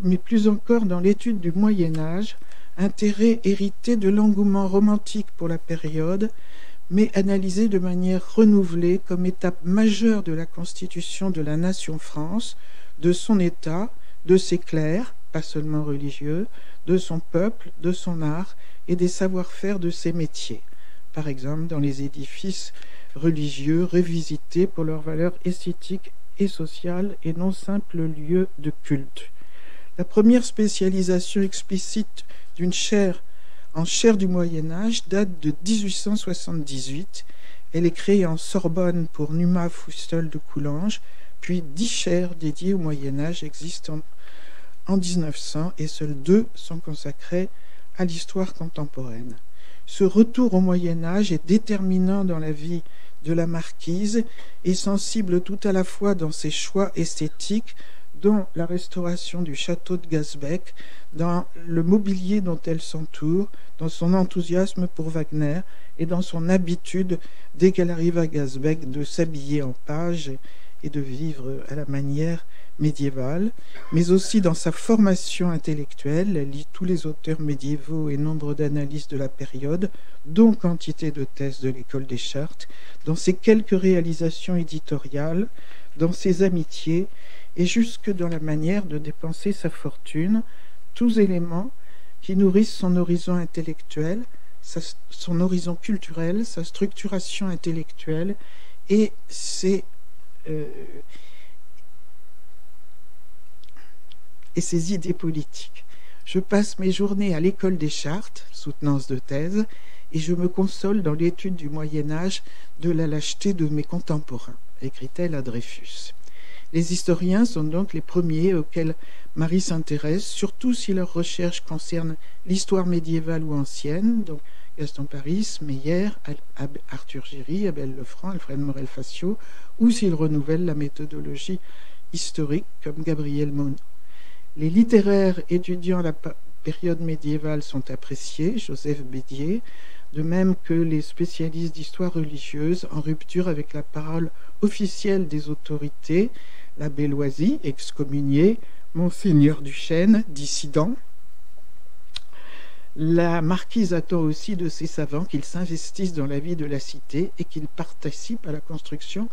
B: mais plus encore dans l'étude du Moyen-Âge, intérêt hérité de l'engouement romantique pour la période, mais analysé de manière renouvelée comme étape majeure de la constitution de la nation France, de son État, de ses clercs, pas seulement religieux, de son peuple, de son art et des savoir-faire de ses métiers, par exemple dans les édifices religieux revisités pour leur valeur esthétique et sociale et non simple lieu de culte. La première spécialisation explicite d'une chaire en chaire du Moyen-Âge date de 1878. Elle est créée en Sorbonne pour Numa Fustel de Coulanges, puis 10 chaires dédiées au Moyen-Âge existent en 1900 et seules 2 sont consacrées à l'histoire contemporaine. Ce retour au Moyen-Âge est déterminant dans la vie de la marquise et sensible tout à la fois dans ses choix esthétiques, dont la restauration du château de Gasbec, dans le mobilier dont elle s'entoure, dans son enthousiasme pour Wagner et dans son habitude, dès qu'elle arrive à Gasbec, de s'habiller en page et de vivre à la manière médiévale, mais aussi dans sa formation intellectuelle. Elle lit tous les auteurs médiévaux et nombre d'analyses de la période, dont quantité de thèses de l'école des Chartes, dans ses quelques réalisations éditoriales, dans ses amitiés, et jusque dans la manière de dépenser sa fortune, tous éléments qui nourrissent son horizon intellectuel, son horizon culturel, sa structuration intellectuelle et ses idées politiques. Je passe mes journées à l'école des Chartes, soutenance de thèse, et je me console dans l'étude du Moyen-Âge de la lâcheté de mes contemporains, écrit-elle à Dreyfus. Les historiens sont donc les premiers auxquels Marie s'intéresse, surtout si leur recherche concerne l'histoire médiévale ou ancienne, donc Gaston Paris, Meyer, Arthur Giry, Abel Lefranc, Alfred Morel-Facio, ou s'ils renouvellent la méthodologie historique comme Gabriel Monod. Les littéraires étudiant la période médiévale sont appréciés, Joseph Bédier, de même que les spécialistes d'histoire religieuse en rupture avec la parole officielle des autorités, l'abbé Loisy, excommunié, Monseigneur Duchesne, dissident. La marquise attend aussi de ces savants qu'ils s'investissent dans la vie de la cité et qu'ils participent à la construction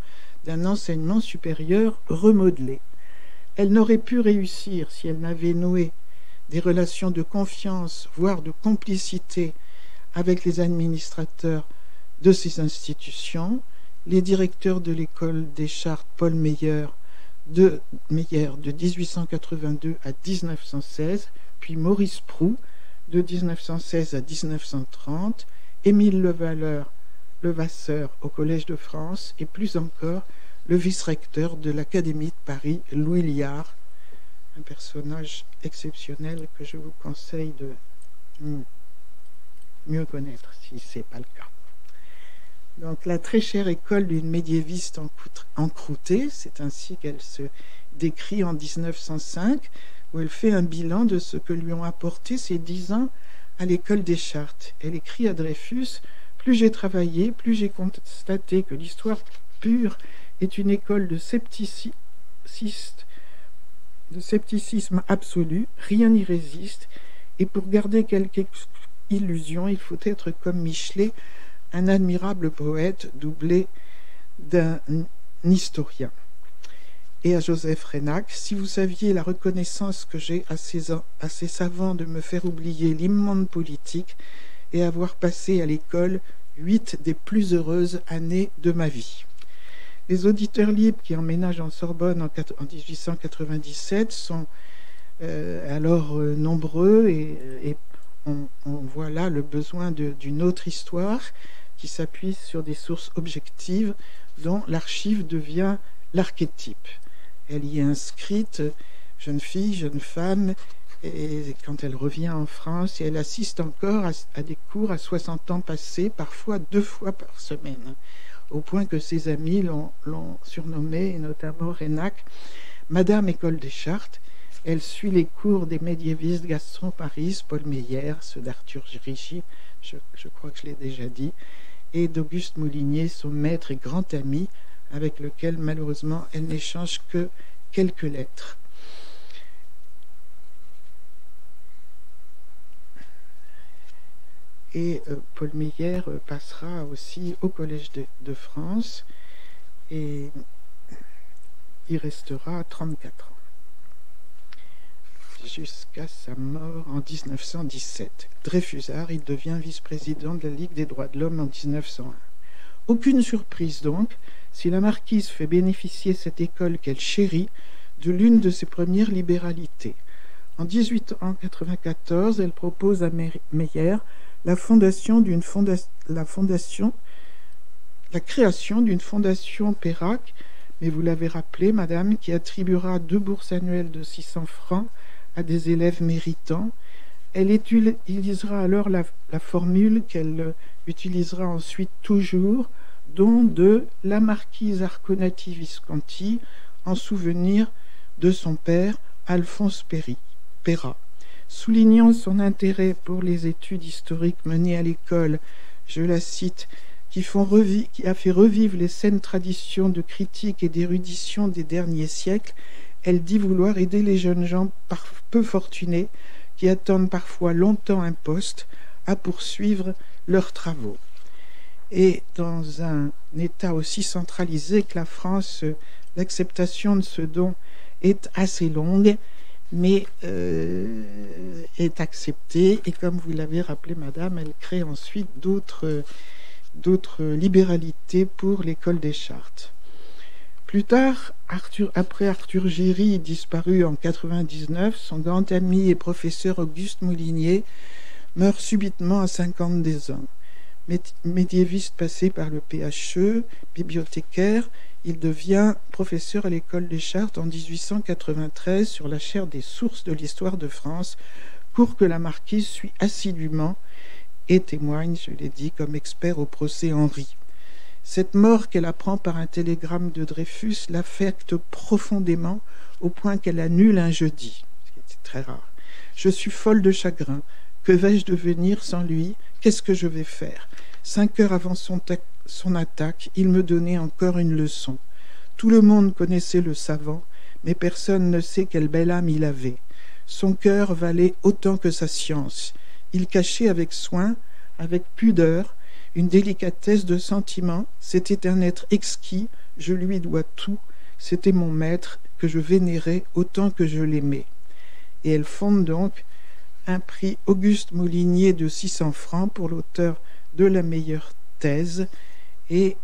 B: d'un enseignement supérieur remodelé. Elle n'aurait pu réussir si elle n'avait noué des relations de confiance, voire de complicité avec les administrateurs de ces institutions, les directeurs de l'école des Chartes, Paul Meyer, de 1882 à 1916, puis Maurice Proux, de 1916 à 1930, Émile Levasseur au Collège de France, et plus encore, le vice-recteur de l'Académie de Paris, Louis Liard, un personnage exceptionnel que je vous conseille de mieux connaître si ce n'est pas le cas. Donc la très chère école d'une médiéviste encroûtée, c'est ainsi qu'elle se décrit en 1905, où elle fait un bilan de ce que lui ont apporté ses 10 ans à l'école des Chartes. Elle écrit à Dreyfus: « Plus j'ai travaillé, plus j'ai constaté que l'histoire pure est une école de scepticisme absolu, rien n'y résiste, et pour garder quelque illusion, il faut être comme Michelet, un admirable poète doublé d'un historien. » Et à Joseph Reynac: « Si vous saviez la reconnaissance que j'ai à ces savants de me faire oublier l'immonde politique et avoir passé à l'école 8 des plus heureuses années de ma vie. » Les auditeurs libres qui emménagent en Sorbonne en 1897 sont alors nombreux et on voit là le besoin d'une autre histoire qui s'appuie sur des sources objectives dont l'archive devient l'archétype. Elle y est inscrite, jeune fille, jeune femme, et quand elle revient en France, et elle assiste encore à des cours à 60 ans passés, parfois 2 fois par semaine, au point que ses amis l'ont surnommée, et notamment Reynac, Madame École des Chartes. Elle suit les cours des médiévistes Gaston Paris, Paul Meyer, ceux d'Arthur Girigy, je crois que je l'ai déjà dit, et d'Auguste Moulinier, son maître et grand ami, avec lequel malheureusement elle n'échange que quelques lettres. Et Paul Meyer passera aussi au Collège de France et il restera 34 ans, jusqu'à sa mort en 1917. Dreyfusard, il devient vice-président de la Ligue des droits de l'homme en 1901. Aucune surprise donc si la marquise fait bénéficier cette école qu'elle chérit de l'une de ses premières libéralités. En 1894, elle propose à Meyer la création d'une fondation Perrac, mais vous l'avez rappelé, madame, qui attribuera 2 bourses annuelles de 600 francs à des élèves méritants. Elle utilisera alors la formule qu'elle utilisera ensuite toujours, dont de la marquise Arconati Visconti, en souvenir de son père, Alphonse Perrat. Soulignant son intérêt pour les études historiques menées à l'école, je la cite, qui a fait revivre les saines traditions de critique et d'érudition des derniers siècles, elle dit vouloir aider les jeunes gens peu fortunés qui attendent parfois longtemps un poste à poursuivre leurs travaux. Et dans un État aussi centralisé que la France, l'acceptation de ce don est assez longue, mais est acceptée. Et comme vous l'avez rappelé, madame, elle crée ensuite d'autres libéralités pour l'école des Chartes. Plus tard, après Arthur Géry, disparu en 1999, son grand ami et professeur Auguste Moulinier meurt subitement à 52 ans. Médiéviste passé par le PHE, bibliothécaire, il devient professeur à l'école des Chartes en 1893 sur la chaire des sources de l'histoire de France, cours que la marquise suit assidûment et témoigne, je l'ai dit, comme expert au procès Henri. Cette mort qu'elle apprend par un télégramme de Dreyfus l'affecte profondément au point qu'elle annule un jeudi, ce qui était très rare. « Je suis folle de chagrin. Que vais-je devenir sans lui? Qu'est-ce que je vais faire ?» 5 heures avant son attaque, il me donnait encore une leçon. Tout le monde connaissait le savant, mais personne ne sait quelle belle âme il avait. Son cœur valait autant que sa science. Il cachait avec soin, avec pudeur, une délicatesse de sentiment. C'était un être exquis, je lui dois tout. C'était mon maître que je vénérais autant que je l'aimais. Et elle fonde donc un prix Auguste Moulinier de 600 francs pour l'auteur de la meilleure thèse. Et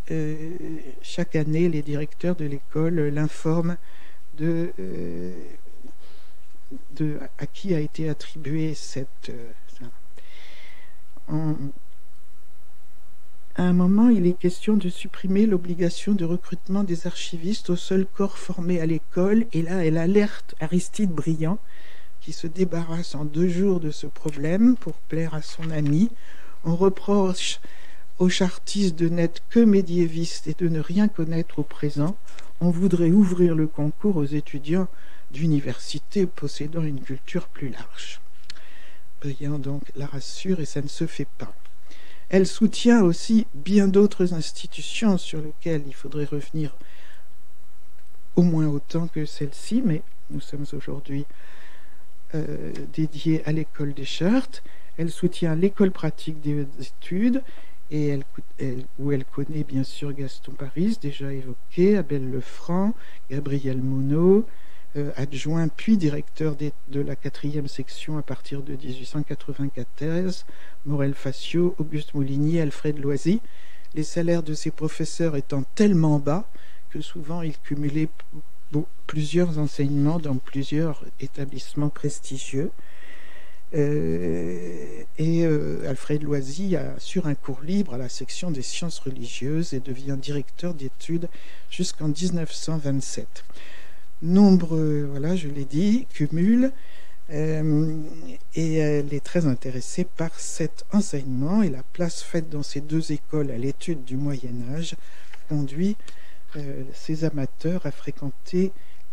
B: chaque année, les directeurs de l'école l'informent à qui a été attribuée cette... À un moment, il est question de supprimer l'obligation de recrutement des archivistes au seul corps formé à l'école. Et là, elle alerte Aristide Briand, qui se débarrasse en 2 jours de ce problème pour plaire à son ami. On reproche aux chartistes de n'être que médiévistes et de ne rien connaître au présent. On voudrait ouvrir le concours aux étudiants d'université possédant une culture plus large. Briand donc la rassure et ça ne se fait pas. Elle soutient aussi bien d'autres institutions sur lesquelles il faudrait revenir au moins autant que celle-ci, mais nous sommes aujourd'hui dédiés à l'école des Chartes. Elle soutient l'école pratique des études, et où elle connaît bien sûr Gaston Paris, déjà évoqué, Abel Lefranc, Gabriel Monod, adjoint puis directeur de la 4e section à partir de 1894, Morel Facio, Auguste Moulinier, Alfred Loisy, les salaires de ces professeurs étant tellement bas que souvent ils cumulaient plusieurs enseignements dans plusieurs établissements prestigieux. Alfred Loisy assure un cours libre à la section des sciences religieuses et devient directeur d'études jusqu'en 1927. Nombreux, voilà, je l'ai dit, cumul, et elle est très intéressée par cet enseignement, et la place faite dans ces 2 écoles à l'étude du Moyen-Âge conduit ces amateurs à fréquenter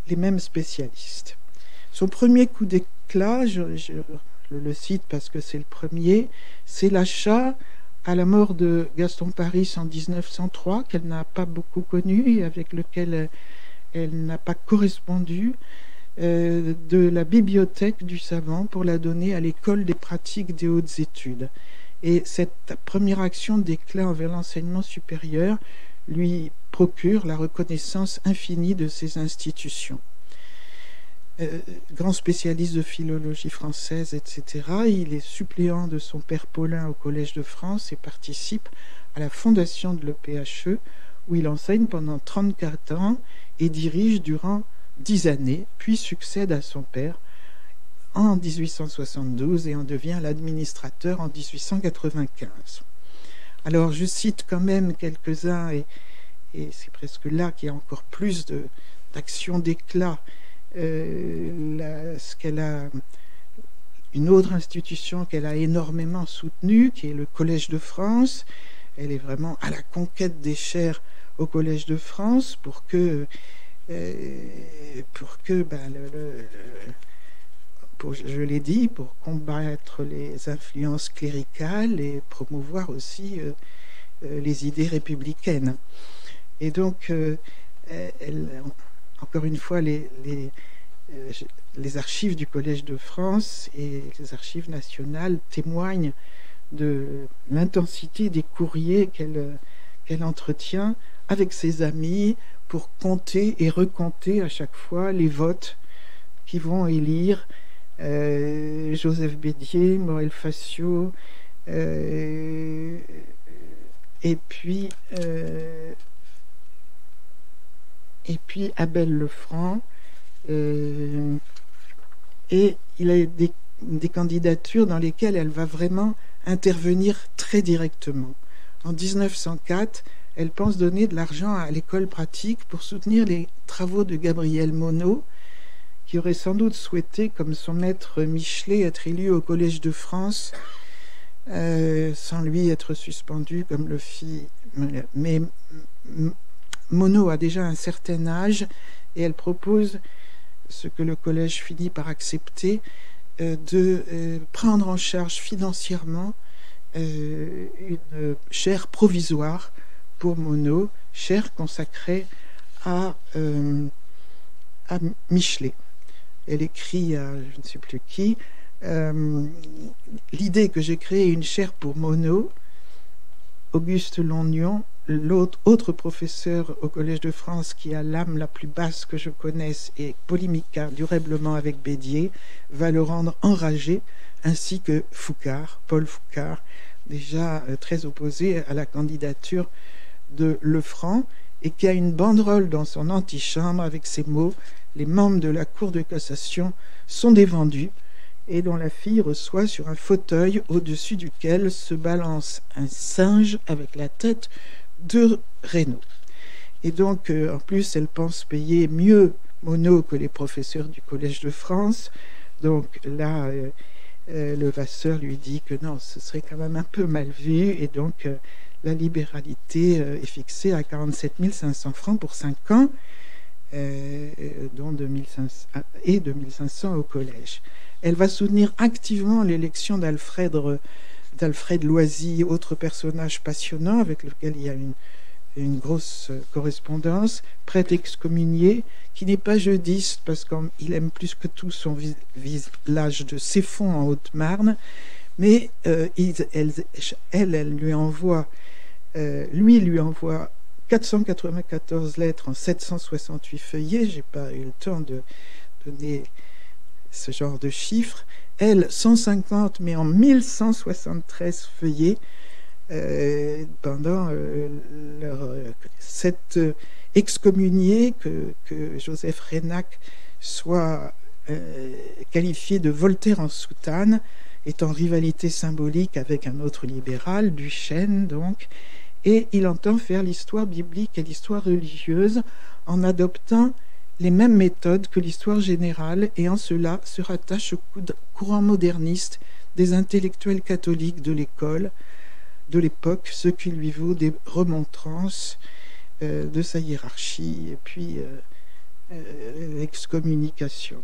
B: les mêmes spécialistes. Son premier coup d'éclat, je le cite parce que c'est le premier, c'est l'achat à la mort de Gaston Paris en 1903, qu'elle n'a pas beaucoup connu et avec lequel elle n'a pas correspondu, de la bibliothèque du savant pour la donner à l'école des pratiques des hautes études. Et cette première action d'éclat envers l'enseignement supérieur lui procure la reconnaissance infinie de ces institutions. Grand spécialiste de philologie française, etc., il est suppléant de son père Paulin au Collège de France et participe à la fondation de l'EPHE, où il enseigne pendant 34 ans et dirige durant 10 années, puis succède à son père en 1872 et en devient l'administrateur en 1895. Alors je cite quand même quelques-uns, et c'est presque là qu'il y a encore plus d'action d'éclat. Ce qu'elle a, une autre institution qu'elle a énormément soutenue, qui est le Collège de France. Elle est vraiment à la conquête des chaires au Collège de France pour que je l'ai dit, pour combattre les influences cléricales et promouvoir aussi les idées républicaines. Et donc, encore une fois, les archives du Collège de France et les archives nationales témoignent de l'intensité des courriers qu'elle entretient avec ses amis pour compter et recompter à chaque fois les votes qui vont élire Joseph Bédier, Morel Facio, et puis Abel Lefranc. Et il a des candidatures dans lesquelles elle va vraiment intervenir très directement. En 1904, elle pense donner de l'argent à l'école pratique pour soutenir les travaux de Gabriel Monod, qui aurait sans doute souhaité, comme son maître Michelet, être élu au Collège de France, sans lui être suspendu comme le fit. Mais Monod a déjà un certain âge et elle propose, ce que le collège finit par accepter, de prendre en charge financièrement une chaire provisoire pour Monod, chaire consacrée à Michelet. Elle écrit à je ne sais plus qui, l'idée que j'ai créé une chaire pour Monod, Auguste Longnon, l'autre professeur au Collège de France qui a l'âme la plus basse que je connaisse et polémiqua durablement avec Bédier, va le rendre enragé, ainsi que Foucart, Paul Foucart, déjà très opposé à la candidature de Lefranc, et qui a une banderole dans son antichambre avec ces mots « Les membres de la Cour de cassation sont des vendus », et dont la fille reçoit sur un fauteuil au-dessus duquel se balance un singe avec la tête de Reynaud. Et donc, en plus, elle pense payer mieux Monod que les professeurs du Collège de France. Donc là, Levasseur lui dit que non, ce serait quand même un peu mal vu, et donc la libéralité est fixée à 47 500 francs pour 5 ans, dont 2500 au collège. Elle va soutenir activement l'élection d'Alfred Loisy, autre personnage passionnant avec lequel il y a une grosse correspondance, prêtre excommunié, qui n'est pas jeudiste parce qu'il aime plus que tout son village de Ceffonds en Haute-Marne, mais elle lui envoie 494 lettres en 768 feuillets. J'ai pas eu le temps de donner ce genre de chiffres. Elle, 150, mais en 1173 feuillets, pendant cette excommuniée que Joseph Reynac soit qualifié de Voltaire en soutane, est en rivalité symbolique avec un autre libéral, Duchesne donc, et il entend faire l'histoire biblique et l'histoire religieuse en adoptant les mêmes méthodes que l'histoire générale, et en cela se rattache au courant moderniste des intellectuels catholiques de l'école, de l'époque, ce qui lui vaut des remontrances de sa hiérarchie et puis l'excommunication.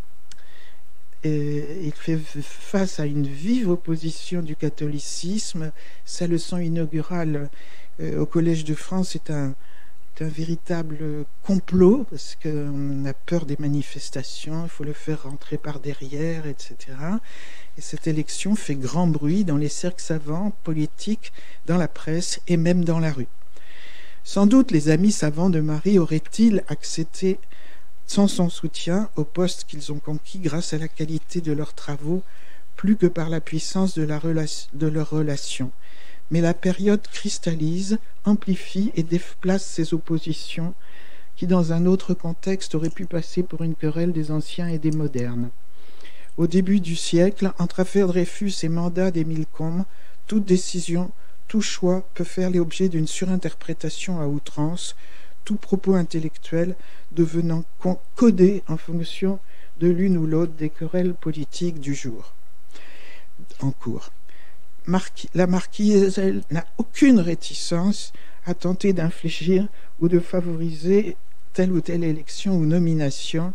B: Il fait face à une vive opposition du catholicisme. Sa leçon inaugurale au Collège de France est un véritable complot, parce qu'on a peur des manifestations, il faut le faire rentrer par derrière, etc. Et cette élection fait grand bruit dans les cercles savants, politiques, dans la presse et même dans la rue. Sans doute les amis savants de Marie auraient-ils accédé sans son soutien au poste qu'ils ont conquis grâce à la qualité de leurs travaux, plus que par la puissance de leur relation. Mais la période cristallise, amplifie et déplace ces oppositions qui, dans un autre contexte, auraient pu passer pour une querelle des anciens et des modernes. Au début du siècle, entre affaire Dreyfus et mandat d'Émile Combes, toute décision, tout choix peut faire l'objet d'une surinterprétation à outrance, tout propos intellectuel devenant codé en fonction de l'une ou l'autre des querelles politiques du jour en cours. La marquise, elle, n'a aucune réticence à tenter d'infléchir ou de favoriser telle ou telle élection ou nomination,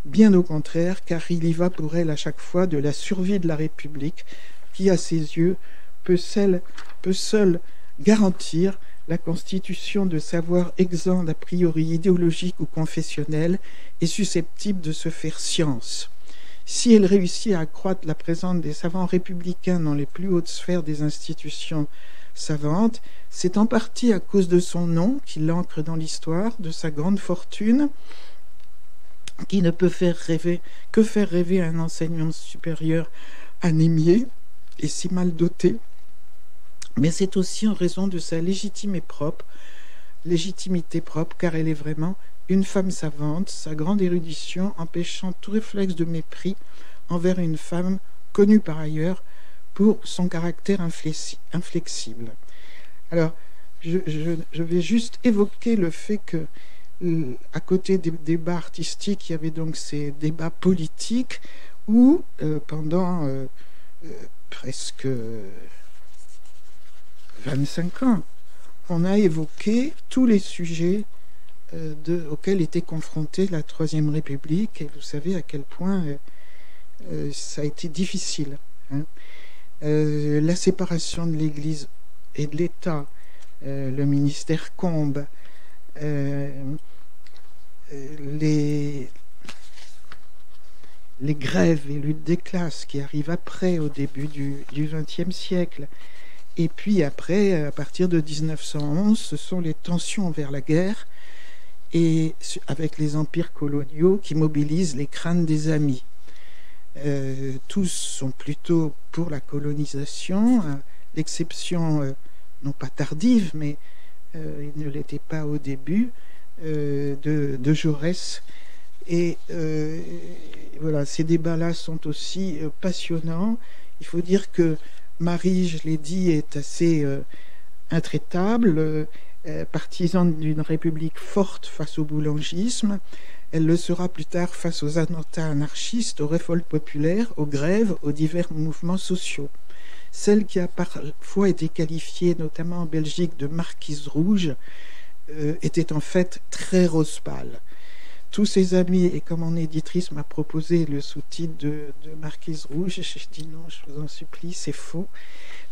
B: bien au contraire, car il y va pour elle à chaque fois de la survie de la République, qui, à ses yeux, peut seule garantir la constitution de savoirs exempts d'a priori idéologiques ou confessionnels et susceptibles de se faire science. Si elle réussit à accroître la présence des savants républicains dans les plus hautes sphères des institutions savantes, c'est en partie à cause de son nom, qui l'ancre dans l'histoire, de sa grande fortune, qui ne peut faire rêver un enseignement supérieur anémié et si mal doté, mais c'est aussi en raison de sa légitimité propre, car elle est vraiment une femme savante, sa grande érudition empêchant tout réflexe de mépris envers une femme connue par ailleurs pour son caractère inflexible. Alors, je vais juste évoquer le fait que, à côté des débats artistiques, il y avait donc ces débats politiques où, pendant presque 25 ans, on a évoqué tous les sujets auxquels était confrontée la Troisième République, et vous savez à quel point ça a été difficile. La séparation de l'Église et de l'État, le ministère Combes, les grèves et luttes des classes qui arrivent après, au début du XXe siècle. Et puis après, à partir de 1911, ce sont les tensions vers la guerre et avec les empires coloniaux qui mobilisent les craintes des amis. Tous sont plutôt pour la colonisation, l'exception non pas tardive, mais il ne l'était pas au début, de Jaurès. Et voilà, ces débats-là sont aussi passionnants. Il faut dire que Marie, je l'ai dit, est assez intraitable, partisane d'une république forte face au boulangisme. Elle le sera plus tard face aux attentats anarchistes, aux révoltes populaires, aux grèves, aux divers mouvements sociaux. Celle qui a parfois été qualifiée, notamment en Belgique, de marquise rouge, était en fait très rose pâle. Tous ses amis, et comme mon éditrice m'a proposé le sous-titre de marquise rouge, j'ai dit non, je vous en supplie, c'est faux.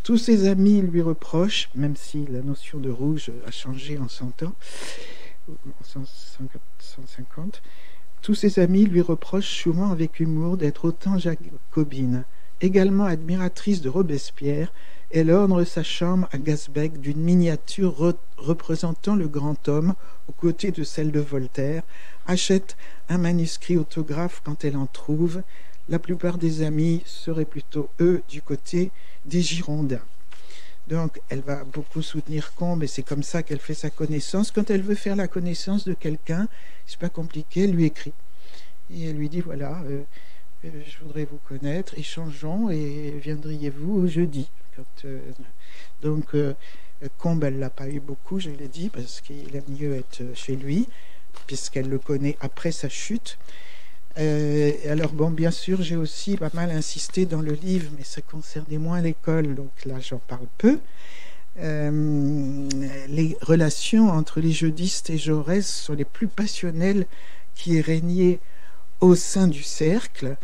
B: Tous ses amis lui reprochent, même si la notion de rouge a changé en 100 ans, en 150, tous ses amis lui reprochent souvent avec humour d'être autant jacobine. Également admiratrice de Robespierre, elle orne sa chambre à Gasbec d'une miniature représentant le grand homme aux côtés de celle de Voltaire, achète un manuscrit autographe quand elle en trouve. La plupart des amis seraient plutôt, eux, du côté des Girondins. Donc, elle va beaucoup soutenir Combes et c'est comme ça qu'elle fait sa connaissance. Quand elle veut faire la connaissance de quelqu'un, c'est pas compliqué, elle lui écrit. Et elle lui dit, voilà, je voudrais vous connaître, échangeons et viendriez-vous jeudi. Donc, Combes, elle l'a pas eu beaucoup, je l'ai dit, parce qu'il aime mieux être chez lui, puisqu'elle le connaît après sa chute. Alors bon, bien sûr, j'ai aussi pas mal insisté dans le livre, mais ça concernait moins l'école, donc là j'en parle peu. Les relations entre les jeudistes et Jaurès sont les plus passionnelles qui aient régné au sein du cercle.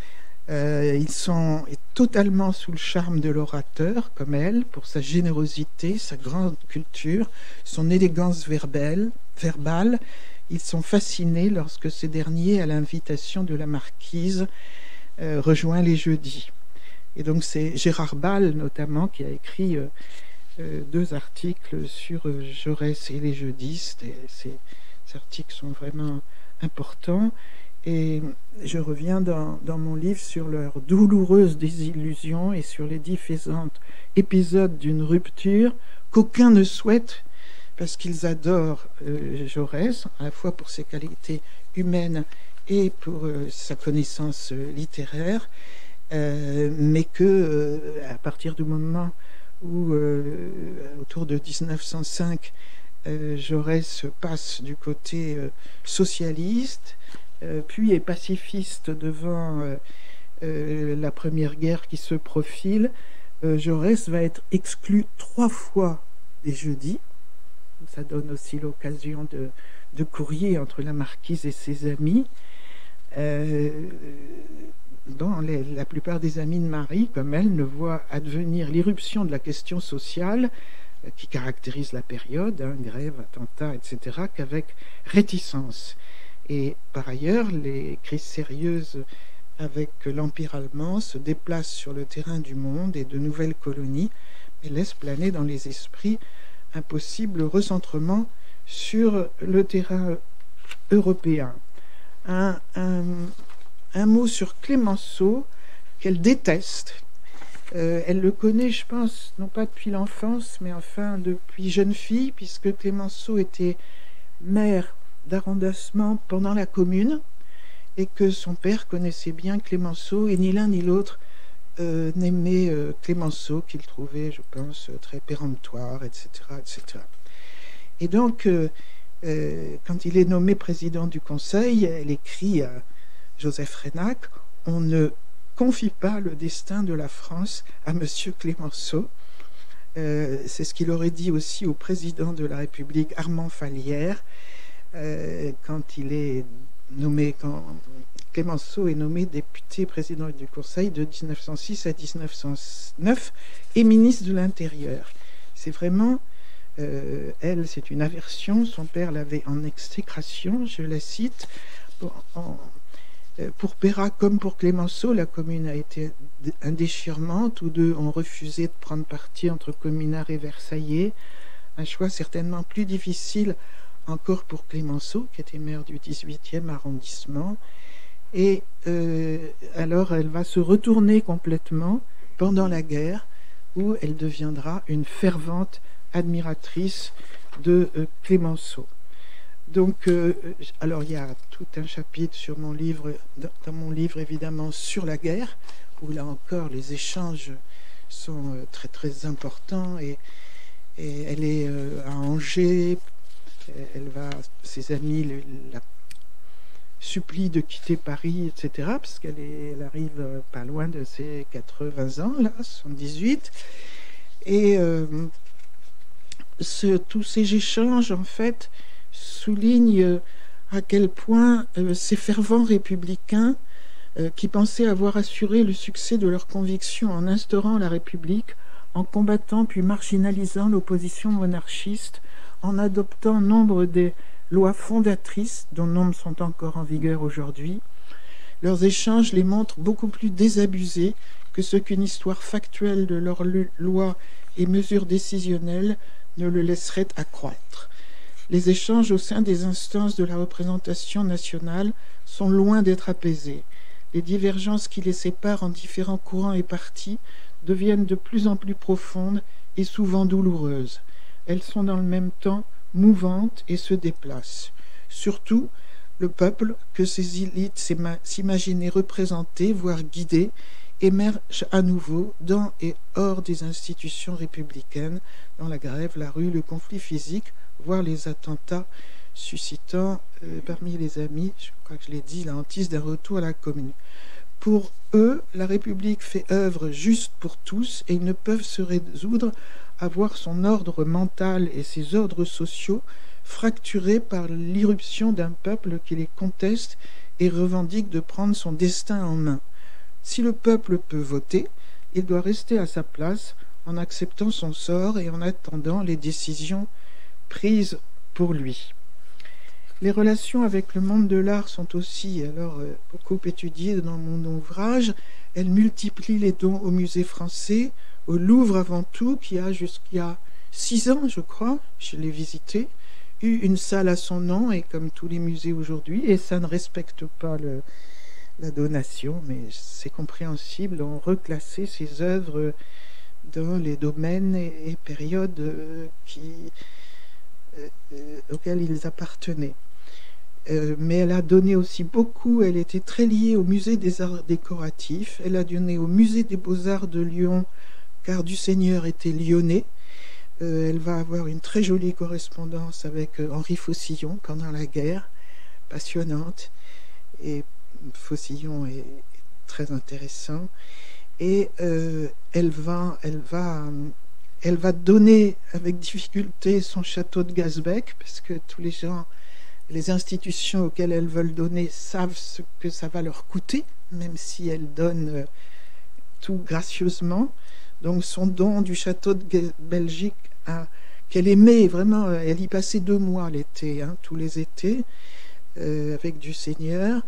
B: Ils sont totalement sous le charme de l'orateur, comme elle, pour sa générosité, sa grande culture, son élégance verbale. Ils sont fascinés lorsque ce dernier, à l'invitation de la marquise, rejoint les jeudis. Et donc c'est Gérard Ball, notamment, qui a écrit 2 articles sur Jaurès et les jeudistes. Et ces articles sont vraiment importants. Et je reviens dans mon livre sur leur douloureuse désillusion et sur les différents épisodes d'une rupture qu'aucun ne souhaite, parce qu'ils adorent Jaurès, à la fois pour ses qualités humaines et pour sa connaissance littéraire, mais que à partir du moment où, autour de 1905, Jaurès passe du côté socialiste, puis est pacifiste devant la Première Guerre qui se profile, Jaurès va être exclu 3 fois des jeudis. Ça donne aussi l'occasion de courrier entre la marquise et ses amis. La plupart des amis de Marie, comme elle, ne voient advenir l'irruption de la question sociale qui caractérise la période, grève, attentats, etc., qu'avec réticence. Et par ailleurs, les crises sérieuses avec l'Empire allemand se déplacent sur le terrain du monde et de nouvelles colonies et laissent planer dans les esprits un possible recentrement sur le terrain européen. Un mot sur Clémenceau qu'elle déteste. Elle le connaît, je pense, non pas depuis l'enfance, mais enfin depuis jeune fille, puisque Clémenceau était maire d'arrondissement pendant la Commune et que son père connaissait bien Clémenceau et ni l'un ni l'autre n'aimait Clémenceau, qu'il trouvait, je pense, très péremptoire, etc., etc. Et donc, quand il est nommé président du Conseil, elle écrit à Joseph Reynac, on ne confie pas le destin de la France à Monsieur Clémenceau. C'est ce qu'il aurait dit aussi au président de la République, Armand Fallières, quand il est nommé, quand Clémenceau est nommé député président du Conseil de 1906 à 1909 et ministre de l'Intérieur. C'est vraiment, elle, c'est une aversion. Son père l'avait en exécration, je la cite. Pour Péra comme pour Clémenceau, la commune a été un déchirement. Tous deux ont refusé de prendre parti entre communards et Versaillais. Un choix certainement plus difficile encore pour Clémenceau, qui était maire du 18e arrondissement. Et alors elle va se retourner complètement pendant la guerre, où elle deviendra une fervente admiratrice de Clémenceau. Donc, alors il y a tout un chapitre sur mon livre, dans mon livre évidemment sur la guerre, où là encore les échanges sont très très importants, et elle est à Angers, ses amis la supplient de quitter Paris, etc., parce qu'elle arrive pas loin de ses 80 ans, là, 78, et tous ces échanges, en fait, soulignent à quel point ces fervents républicains qui pensaient avoir assuré le succès de leurs convictions en instaurant la République, en combattant puis marginalisant l'opposition monarchiste, en adoptant nombre des lois fondatrices, dont nombre sont encore en vigueur aujourd'hui, leurs échanges les montrent beaucoup plus désabusés que ce qu'une histoire factuelle de leurs lois et mesures décisionnelles ne le laisserait accroître. Les échanges au sein des instances de la représentation nationale sont loin d'être apaisés. Les divergences qui les séparent en différents courants et partis deviennent de plus en plus profondes et souvent douloureuses. Elles sont dans le même temps mouvantes et se déplacent. Surtout, le peuple, que ces élites s'imaginaient représenter, voire guider, émerge à nouveau dans et hors des institutions républicaines, dans la grève, la rue, le conflit physique, voire les attentats, suscitant parmi les amis, je crois que je l'ai dit, la hantise d'un retour à la commune. Pour eux, la République fait œuvre juste pour tous et ils ne peuvent se résoudre à voir son ordre mental et ses ordres sociaux fracturés par l'irruption d'un peuple qui les conteste et revendique de prendre son destin en main. Si le peuple peut voter, il doit rester à sa place en acceptant son sort et en attendant les décisions prises pour lui. Les relations avec le monde de l'art sont aussi beaucoup étudiées dans mon ouvrage. Elles multiplient les dons au musée français, au Louvre avant tout, qui a jusqu'à 6 ans, je crois, je l'ai visité, eu une salle à son nom, et comme tous les musées aujourd'hui, et ça ne respecte pas la donation, mais c'est compréhensible, ont reclassé ces œuvres dans les domaines et périodes auxquels ils appartenaient. Mais elle a donné aussi beaucoup, elle était très liée au musée des arts décoratifs, elle a donné au musée des beaux-arts de Lyon, car Duseigneur était lyonnais. Elle va avoir une très jolie correspondance avec Henri Faucillon pendant la guerre, passionnante, et Faucillon est très intéressant, et elle va donner avec difficulté son château de Gazbec, parce que tous les gens, les institutions auxquelles elles veulent donner savent ce que ça va leur coûter, même si elles donnent tout gracieusement. Donc son don du château de Belgique, qu'elle aimait vraiment, elle y passait 2 mois l'été, tous les étés, avec Duseigneur,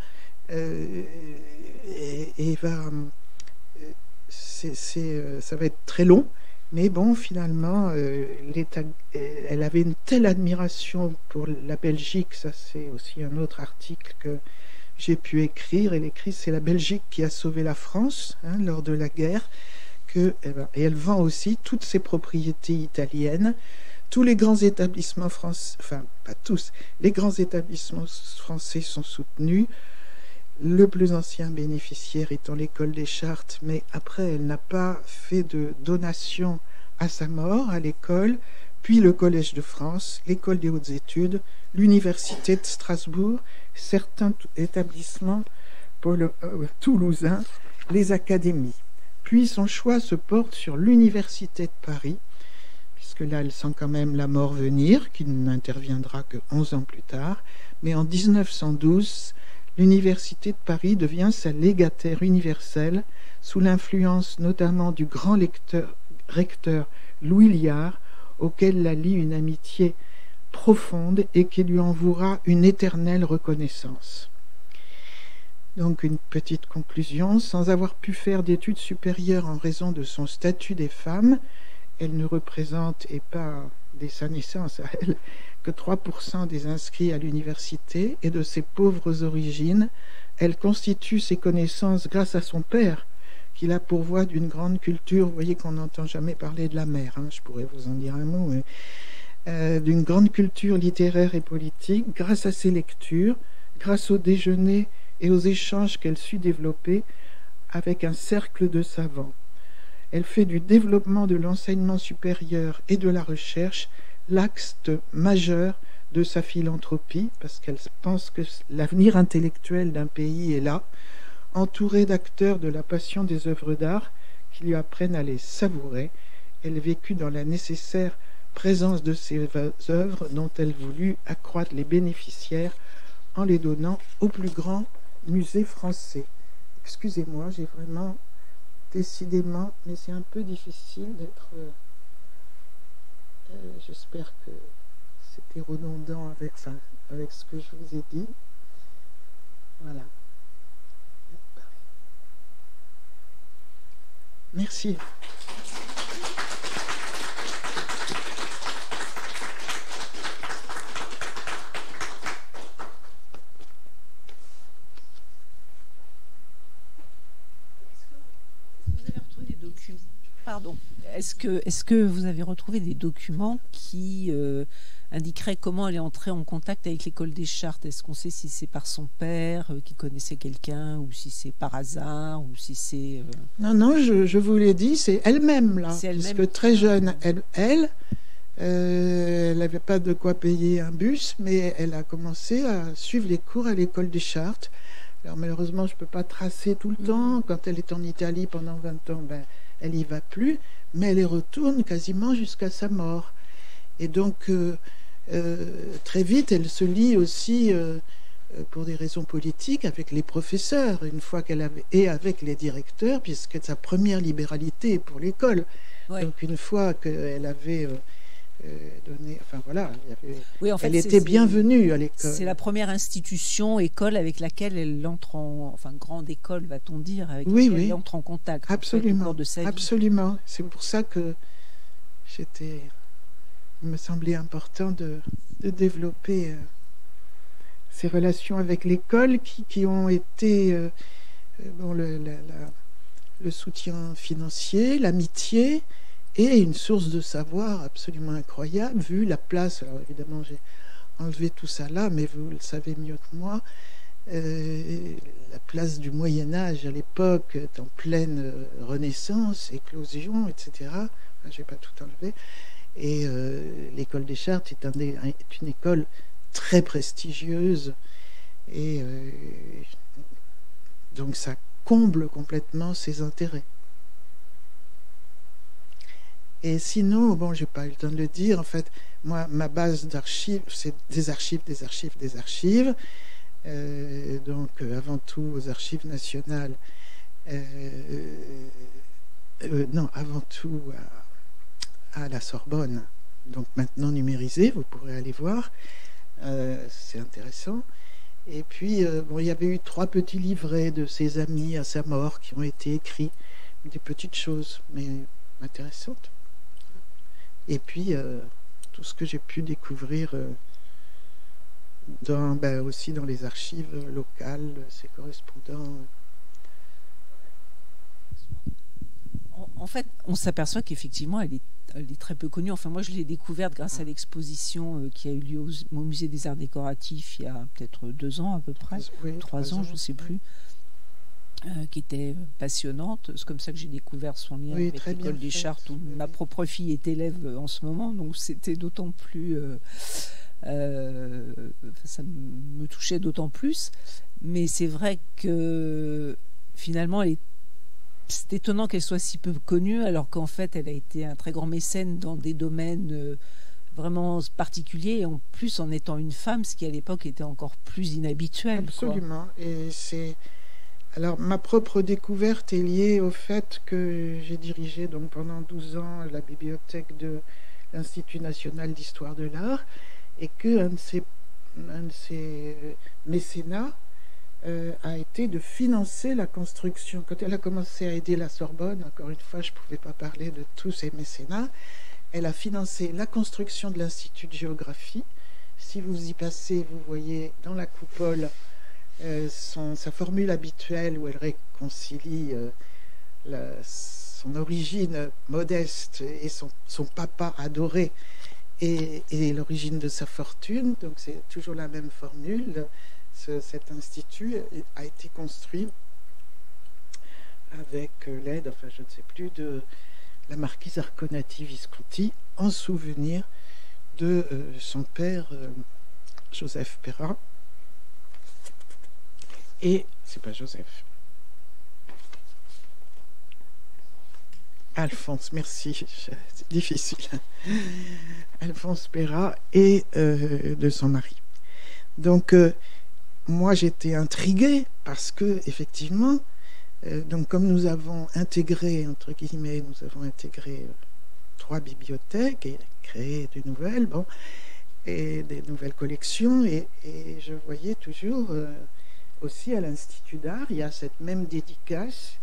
B: ça va être très long. Mais bon, finalement, elle avait une telle admiration pour la Belgique, ça c'est aussi un autre article que j'ai pu écrire. Elle écrit, c'est la Belgique qui a sauvé la France lors de la guerre, et elle vend aussi toutes ses propriétés italiennes. Tous les grands établissements français, enfin pas tous, les grands établissements français sont soutenus. Le plus ancien bénéficiaire étant l'école des Chartes, mais après elle n'a pas fait de donation à sa mort à l'école, puis le Collège de France, l'école des hautes études, l'université de Strasbourg, certains établissements toulousains, les académies. Puis son choix se porte sur l'université de Paris, puisque là elle sent quand même la mort venir, qui n'interviendra que 11 ans plus tard, mais en 1912, l'Université de Paris devient sa légataire universelle, sous l'influence notamment du grand recteur Louis Liard, auquel la lie une amitié profonde et qui lui en vouera une éternelle reconnaissance. Donc une petite conclusion, sans avoir pu faire d'études supérieures en raison de son statut des femmes, elle ne représente, et pas dès sa naissance à elle, que 3% des inscrits à l'université, et de ses pauvres origines, elle constitue ses connaissances grâce à son père, qui la pourvoit d'une grande culture. Vous voyez qu'on n'entend jamais parler de la mère, hein, je pourrais vous en dire un mot, mais, d'une grande culture littéraire et politique, grâce à ses lectures, grâce au déjeuner et aux échanges qu'elle sut développer avec un cercle de savants. Elle fait du développement de l'enseignement supérieur et de la recherche l'axe majeur de sa philanthropie, parce qu'elle pense que l'avenir intellectuel d'un pays est là, entourée d'acteurs de la passion des œuvres d'art qui lui apprennent à les savourer. Elle vécut dans la nécessaire présence de ces œuvres dont elle voulut accroître les bénéficiaires en les donnant au plus grand musée français. Excusez-moi, j'ai vraiment décidément, mais c'est un peu difficile d'être... j'espère que c'était redondant avec ce que je vous ai dit. Voilà. Merci.
C: Pardon. Est-ce que vous avez retrouvé des documents qui indiqueraient comment elle est entrée en contact avec l'école des Chartes? Est-ce qu'on sait si c'est par son père qui connaissait quelqu'un, ou si c'est par hasard, ou si c'est...
B: Non, je vous l'ai dit, c'est elle-même, là. C'est elle-même. Parce que très jeune, elle n'avait pas de quoi payer un bus, mais elle a commencé à suivre les cours à l'école des Chartes. Alors malheureusement, je ne peux pas tracer tout le temps. Quand elle est en Italie pendant 20 ans, elle n'y va plus, mais elle y retourne quasiment jusqu'à sa mort. Et donc, très vite, elle se lie aussi, pour des raisons politiques, avec les professeurs, une fois et avec les directeurs, puisque sa première libéralité est pour l'école. Ouais. Donc, une fois qu'elle avait... donné, enfin voilà, elle était bienvenue à l'école.
C: C'est la première institution, école, avec laquelle elle entre enfin grande école, va-t-on dire, avec laquelle elle entre en contact.
B: Absolument,
C: au cours de sa vie.
B: Absolument. C'est pour ça que il me semblait important de développer ces relations avec l'école qui ont été le soutien financier, l'amitié, et une source de savoir absolument incroyable, vu la place. Alors évidemment, j'ai enlevé tout ça là, mais vous le savez mieux que moi. La place du Moyen-Âge à l'époque est en pleine renaissance, éclosion, etc. Enfin, je n'ai pas tout enlevé. Et l'école des Chartes est une école très prestigieuse. Et donc ça comble complètement ses intérêts. Et sinon, bon, j'ai pas eu le temps de le dire, en fait, moi, ma base d'archives, c'est des archives. Donc, avant tout aux archives nationales, non, avant tout à la Sorbonne, donc maintenant numérisée, vous pourrez aller voir, c'est intéressant. Et puis, bon, il y avait eu 3 petits livrets de ses amis à sa mort qui ont été écrits, des petites choses, mais intéressantes. Et puis, tout ce que j'ai pu découvrir aussi dans les archives locales, ses correspondants.
C: En fait, on s'aperçoit qu'effectivement, elle est très peu connue. Enfin, moi, je l'ai découverte grâce à l'exposition qui a eu lieu au Musée des Arts Décoratifs il y a peut-être 2 ans à peu près, 3 ans, je ne sais plus. Qui était passionnante. C'est comme ça que j'ai découvert son lien avec l'école des Chartes, où ma propre fille est élève en ce moment, donc c'était d'autant plus... ça me touchait d'autant plus. Mais c'est vrai que finalement, c'est étonnant qu'elle soit si peu connue, alors qu'en fait, elle a été un très grand mécène dans des domaines vraiment particuliers, et en plus en étant une femme, ce qui à l'époque était encore plus inhabituel.
B: Absolument. Et c'est... Alors, ma propre découverte est liée au fait que j'ai dirigé donc pendant 12 ans la bibliothèque de l'Institut national d'histoire de l'art, et qu'un de ses mécénats a été de financer la construction. Quand elle a commencé à aider la Sorbonne, encore une fois, je ne pouvais pas parler de tous ces mécénats, elle a financé la construction de l'Institut de géographie. Si vous y passez, vous voyez dans la coupole sa formule habituelle où elle réconcilie son origine modeste et son papa adoré et l'origine de sa fortune. Donc c'est toujours la même formule. Cet institut a été construit avec l'aide, enfin je ne sais plus, de la marquise Arconati Visconti en souvenir de son père Joseph Perrin. Et c'est pas Joseph. Alphonse, merci, c'est difficile. Alphonse Perrin et de son mari. Donc moi j'étais intriguée parce que effectivement, donc comme nous avons intégré, entre guillemets, nous avons intégré 3 bibliothèques et créé de nouvelles, bon, et des nouvelles collections, et je voyais toujours aussi à l'Institut d'art, il y a cette même dédicace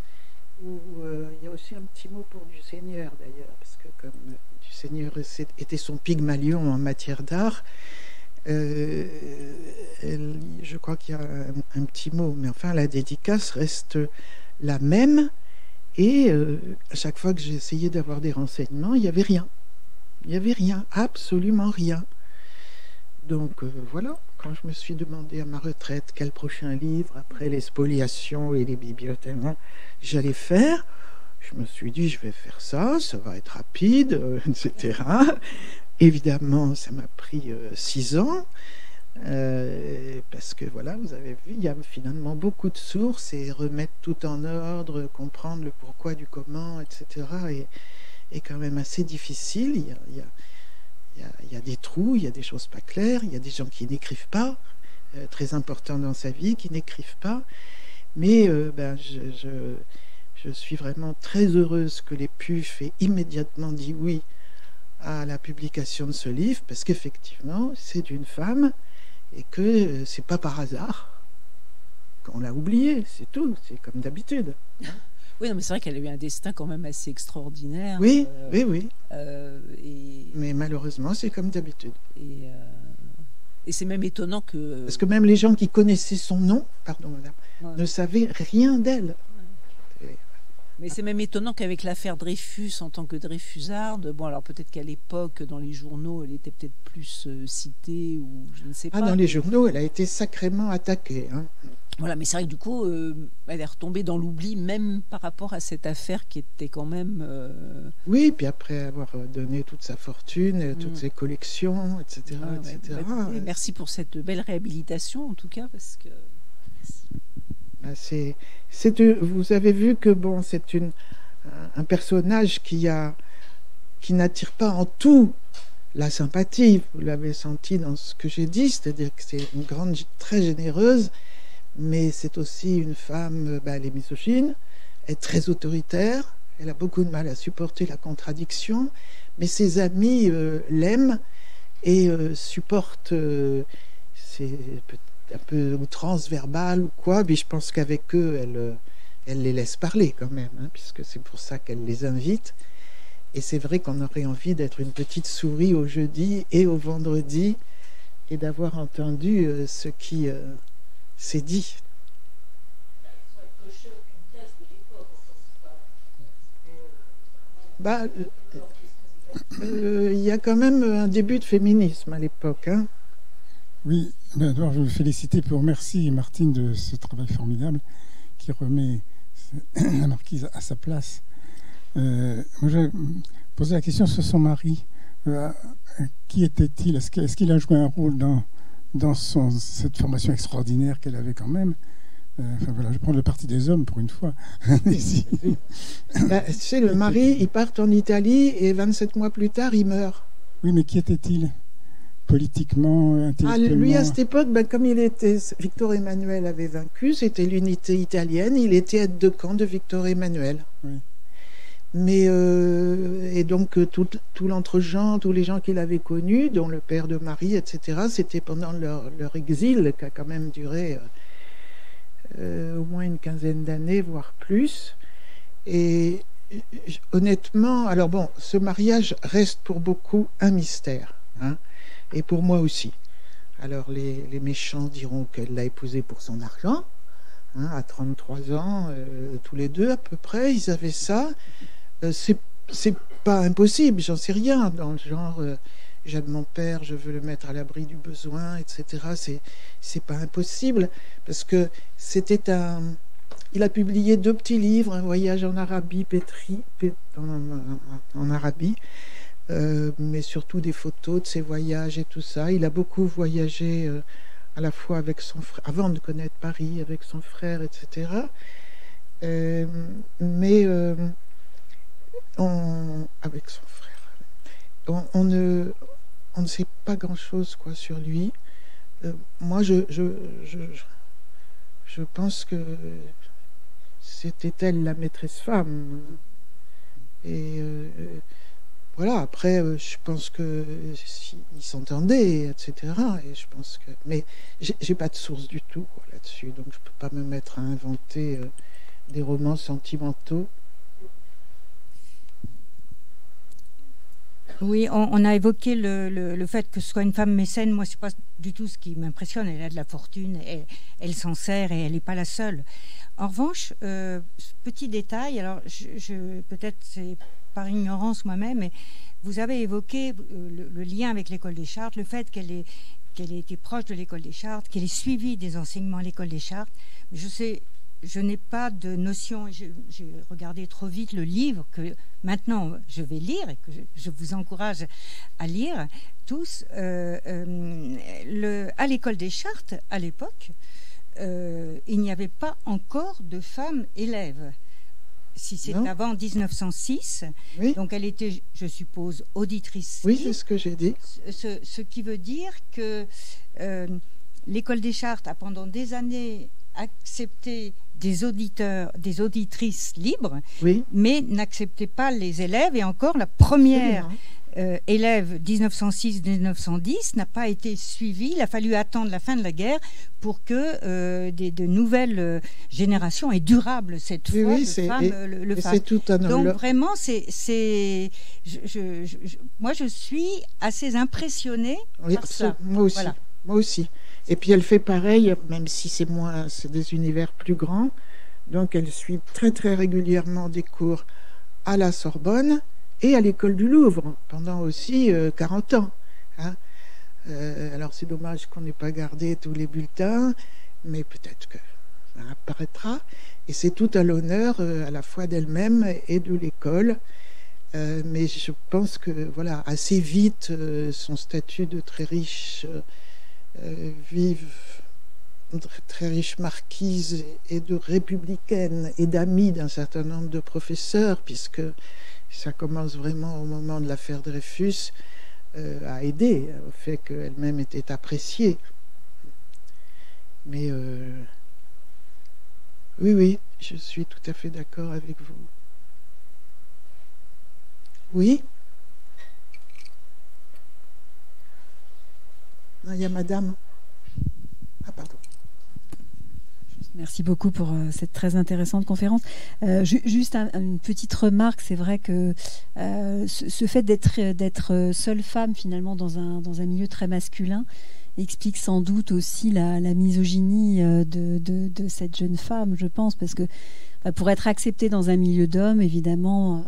B: où il y a aussi un petit mot pour Dusseigneur d'ailleurs, parce que comme Dusseigneur était son Pygmalion en matière d'art, je crois qu'il y a un petit mot, mais enfin la dédicace reste la même, et à chaque fois que j'ai essayé d'avoir des renseignements, il n'y avait rien, absolument rien. Donc voilà, quand je me suis demandé à ma retraite quel prochain livre après les spoliations et les bibliothèques j'allais faire, je me suis dit je vais faire ça, ça va être rapide, etc. Évidemment, ça m'a pris 6 ans, parce que voilà, vous avez vu, il y a finalement beaucoup de sources, et remettre tout en ordre, comprendre le pourquoi du comment, etc. est quand même assez difficile. Il y a des trous, il y a des choses pas claires, il y a des gens qui n'écrivent pas, très importants dans sa vie, qui n'écrivent pas. Mais je suis vraiment très heureuse que les PUF aient immédiatement dit oui à la publication de ce livre, parce qu'effectivement, c'est d'une femme et que c'est pas par hasard qu'on l'a oublié, c'est tout, c'est comme d'habitude.
C: Oui, non, mais c'est vrai qu'elle a eu un destin quand même assez extraordinaire.
B: Oui, oui.
C: Et...
B: Mais malheureusement, c'est comme d'habitude.
C: Et c'est même étonnant que...
B: Parce que même les gens qui connaissaient son nom, pardon madame, ne savaient rien d'elle.
C: Mais c'est même étonnant qu'avec l'affaire Dreyfus, en tant que Dreyfusarde, bon alors peut-être qu'à l'époque, dans les journaux, elle était peut-être plus citée, ou je ne sais pas.
B: Dans les journaux, elle a été sacrément attaquée. Hein.
C: Voilà, mais c'est vrai que du coup, elle est retombée dans l'oubli, même par rapport à cette affaire qui était quand même...
B: Oui, puis après avoir donné toute sa fortune, toutes ses collections, etc. etc.
C: Merci pour cette belle réhabilitation, en tout cas, parce que...
B: vous avez vu que bon, c'est un personnage qui n'attire pas en tout la sympathie. Vous l'avez senti dans ce que j'ai dit, c'est-à-dire que c'est une grande, très généreuse, mais c'est aussi une femme, elle est misogyne, elle est très autoritaire, elle a beaucoup de mal à supporter la contradiction, mais ses amis l'aiment et supportent c'est un peu outrance verbale ou quoi, mais je pense qu'avec eux, elle les laisse parler quand même, hein, puisque c'est pour ça qu'elle les invite. Et c'est vrai qu'on aurait envie d'être une petite souris au jeudi et au vendredi et d'avoir entendu ce qui s'est dit. Il y a quand même un début de féminisme à l'époque, hein.
D: Oui, d'abord je veux féliciter pour merci Martine de ce travail formidable qui remet la marquise à sa place. Moi j'ai posé la question sur son mari. Qui était-il? Est-ce qu'il a joué un rôle dans cette formation extraordinaire qu'elle avait quand même? Enfin voilà, je prends le parti des hommes pour une fois.
B: Tu sais, le mari, il part en Italie et 27 mois plus tard, il meurt.
D: Oui, mais qui était-il? Politiquement, intellectuellement.
B: Lui, à cette époque, comme Victor Emmanuel avait vaincu, c'était l'unité italienne, il était aide de camp de Victor Emmanuel.
D: Oui.
B: Mais, et donc, tout l'entre-gens, tous les gens qu'il avait connus, dont le père de Marie, etc., c'était pendant leur exil, qui a quand même duré une quinzaine d'années, voire plus. Et honnêtement, alors bon, ce mariage reste pour beaucoup un mystère, hein, et pour moi aussi. Alors les méchants diront qu'elle l'a épousé pour son argent, hein, à 33 ans, tous les deux à peu près, ils avaient ça. C'est pas impossible, j'en sais rien, dans le genre j'aime mon père, je veux le mettre à l'abri du besoin, etc. C'est pas impossible, parce que c'était un... Il a publié 2 petits livres, un voyage en Arabie, en Arabie, mais surtout des photos de ses voyages et tout ça. Il a beaucoup voyagé à la fois avec son frère, avant de connaître Paris, avec son frère, etc. Avec son frère, on ne sait pas grand-chose quoi sur lui. Moi, je pense que c'était elle la maîtresse femme. Et voilà, après, je pense qu'ils s'entendaient, etc. Et je pense que... Mais j'ai pas de source du tout quoi, là-dessus, donc je peux pas me mettre à inventer des romans sentimentaux.
E: Oui, on a évoqué le fait que ce soit une femme mécène. Moi, c'est pas du tout ce qui m'impressionne. Elle a de la fortune, elle s'en sert et elle n'est pas la seule. En revanche, petit détail, alors peut-être c'est par ignorance moi-même, mais vous avez évoqué le lien avec l'école des Chartes, le fait qu'elle ait été proche de l'école des Chartes, qu'elle ait suivi des enseignements à l'école des Chartes. Je n'ai pas de notion, j'ai regardé trop vite le livre que maintenant je vais lire et que je vous encourage à lire tous. À l'école des Chartes, à l'époque, il n'y avait pas encore de femmes élèves. Si c'est avant 1906,
B: oui.
E: Donc elle était, je suppose, auditrice.
B: Oui, c'est ce que j'ai dit.
E: Ce qui veut dire que l'école des Chartes a pendant des années accepté des auditeurs, des auditrices libres,
B: oui.
E: Mais n'acceptait pas les élèves. Et encore, la première élève 1906-1910 n'a pas été suivie. Il a fallu attendre la fin de la guerre pour que de nouvelles générations et durables cette fois de femmes le fassent. Donc vraiment, moi je suis assez impressionnée par ça.
B: Moi aussi.
E: Voilà.
B: Moi aussi. Et puis elle fait pareil, même si c'est des univers plus grands. Donc elle suit très très régulièrement des cours à la Sorbonne et à l'école du Louvre pendant aussi 40 ans. Hein. Alors c'est dommage qu'on n'ait pas gardé tous les bulletins, mais peut-être que ça apparaîtra. Et c'est tout à l'honneur à la fois d'elle-même et de l'école. Mais je pense que voilà, assez vite son statut de très riche très riche marquise et de républicaine et d'amie d'un certain nombre de professeurs, puisque ça commence vraiment au moment de l'affaire Dreyfus, à aider au fait qu'elle-même était appréciée. Mais oui, je suis tout à fait d'accord avec vous. Oui? Non, il y a madame. Ah, pardon.
A: Merci beaucoup pour cette très intéressante conférence. Juste une petite remarque, c'est vrai que ce fait d'être seule femme finalement dans un milieu très masculin explique sans doute aussi la misogynie de cette jeune femme, je pense, parce que pour être acceptée dans un milieu d'hommes, évidemment,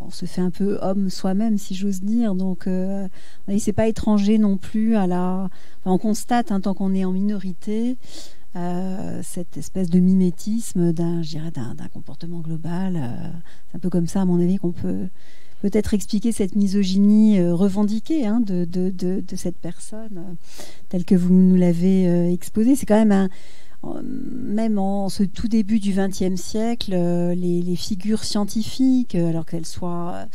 A: on se fait un peu homme soi-même, si j'ose dire. Donc, c'est pas étranger non plus on constate, tant qu'on est en minorité, cette espèce de mimétisme d'un comportement global. C'est un peu comme ça, à mon avis, qu'on peut peut-être expliquer cette misogynie revendiquée de cette personne, telle que vous nous l'avez exposée. C'est quand même même en ce tout début du XXe siècle, les figures scientifiques, alors qu'elles soient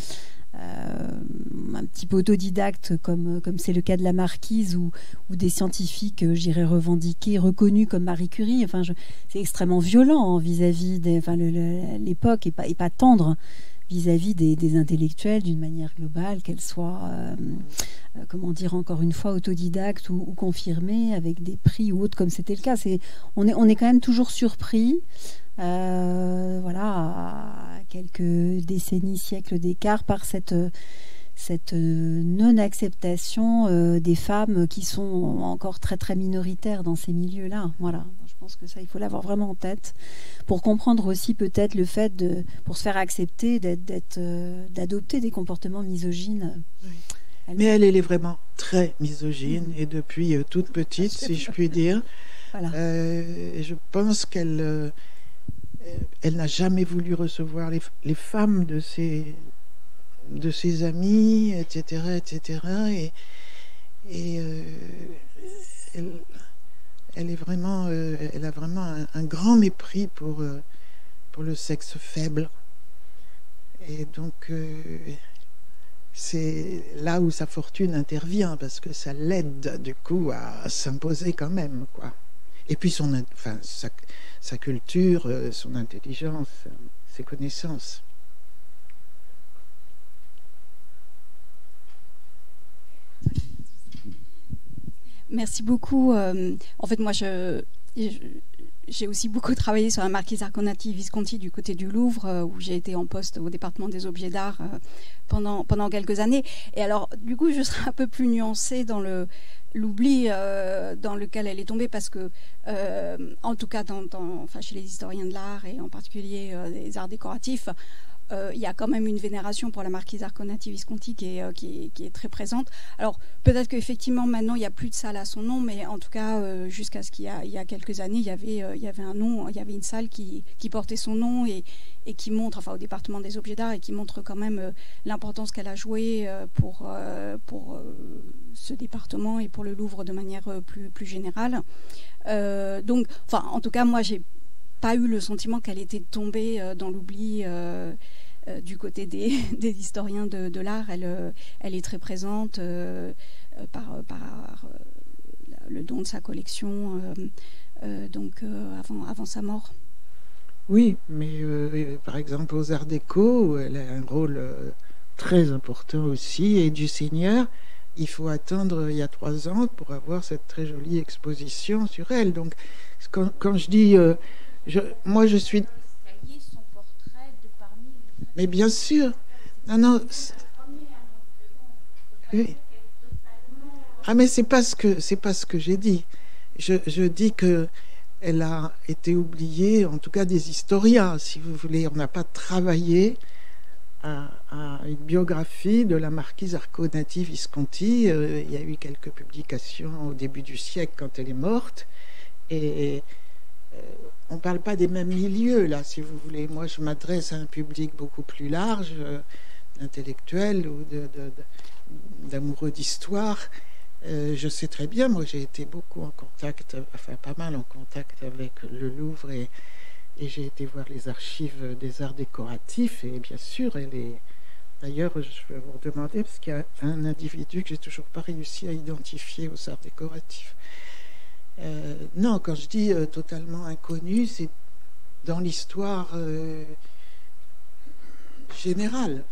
A: un petit peu autodidactes, comme c'est le cas de la Marquise, ou des scientifiques, j'irais revendiqués, reconnus comme Marie Curie. C'est extrêmement violent vis-à-vis l'époque, et pas tendre vis-à-vis des intellectuels d'une manière globale, qu'elles soient, comment dire, encore une fois, autodidactes ou confirmées, avec des prix ou autres, comme c'était le cas. On est quand même toujours surpris, voilà, à quelques décennies, siècles d'écart, par cette non-acceptation des femmes qui sont encore très très minoritaires dans ces milieux-là. Voilà. Je pense que ça, il faut l'avoir vraiment en tête pour comprendre aussi peut-être le fait pour se faire accepter d'adopter des comportements misogynes.
B: Oui. Mais elle est vraiment très misogyne et depuis toute petite, si je puis dire. Voilà. Je pense qu'elle n'a jamais voulu recevoir les femmes de ses amis, etc., etc. Et elle a vraiment un grand mépris pour le sexe faible. Et donc, c'est là où sa fortune intervient, parce que ça l'aide, du coup, à s'imposer quand même, quoi. Et puis sa culture, son intelligence, ses connaissances.
F: Merci beaucoup. En fait, moi, j'ai aussi beaucoup travaillé sur la marquise Arconati-Visconti du côté du Louvre, où j'ai été en poste au département des objets d'art pendant quelques années. Et alors, du coup, je serai un peu plus nuancée dans l'oubli dans lequel elle est tombée, parce que, en tout cas, chez les historiens de l'art, et en particulier des arts décoratifs, il y a quand même une vénération pour la marquise Arconati-Visconti qui est très présente. Alors, peut-être qu'effectivement, maintenant, il n'y a plus de salle à son nom, mais en tout cas, jusqu'à ce qu'il y a quelques années, il y avait un nom, il y avait une salle qui portait son nom et qui montre, enfin, au département des objets d'art, et qui montre quand même l'importance qu'elle a jouée pour ce département et pour le Louvre de manière plus générale. Donc, enfin, en tout cas, moi, j'ai pas eu le sentiment qu'elle était tombée dans l'oubli du côté des historiens de l'art. Elle est très présente par le don de sa collection, donc avant sa mort.
B: Oui, mais par exemple aux Arts Déco, elle a un rôle très important aussi, et du Seigneur, il faut attendre il y a 3 ans pour avoir cette très jolie exposition sur elle. Donc quand je dis... moi, je suis... Mais bien sûr. Non. Oui. Ah, mais c'est pas ce que j'ai dit. Je dis que elle a été oubliée, en tout cas des historiens, si vous voulez. On n'a pas travaillé à une biographie de la marquise Arconati-Visconti. Il y a eu quelques publications au début du siècle quand elle est morte. Et on ne parle pas des mêmes milieux, là, si vous voulez. Moi, je m'adresse à un public beaucoup plus large, d'intellectuels ou d'amoureux d'histoire. Je sais très bien, moi, j'ai été beaucoup en contact, enfin, pas mal en contact avec le Louvre, et j'ai été voir les archives des arts décoratifs, et bien sûr, elle est... D'ailleurs, je vais vous demander, parce qu'il y a un individu que j'ai toujours pas réussi à identifier aux arts décoratifs. Non, quand je dis totalement inconnu, c'est dans l'histoire générale.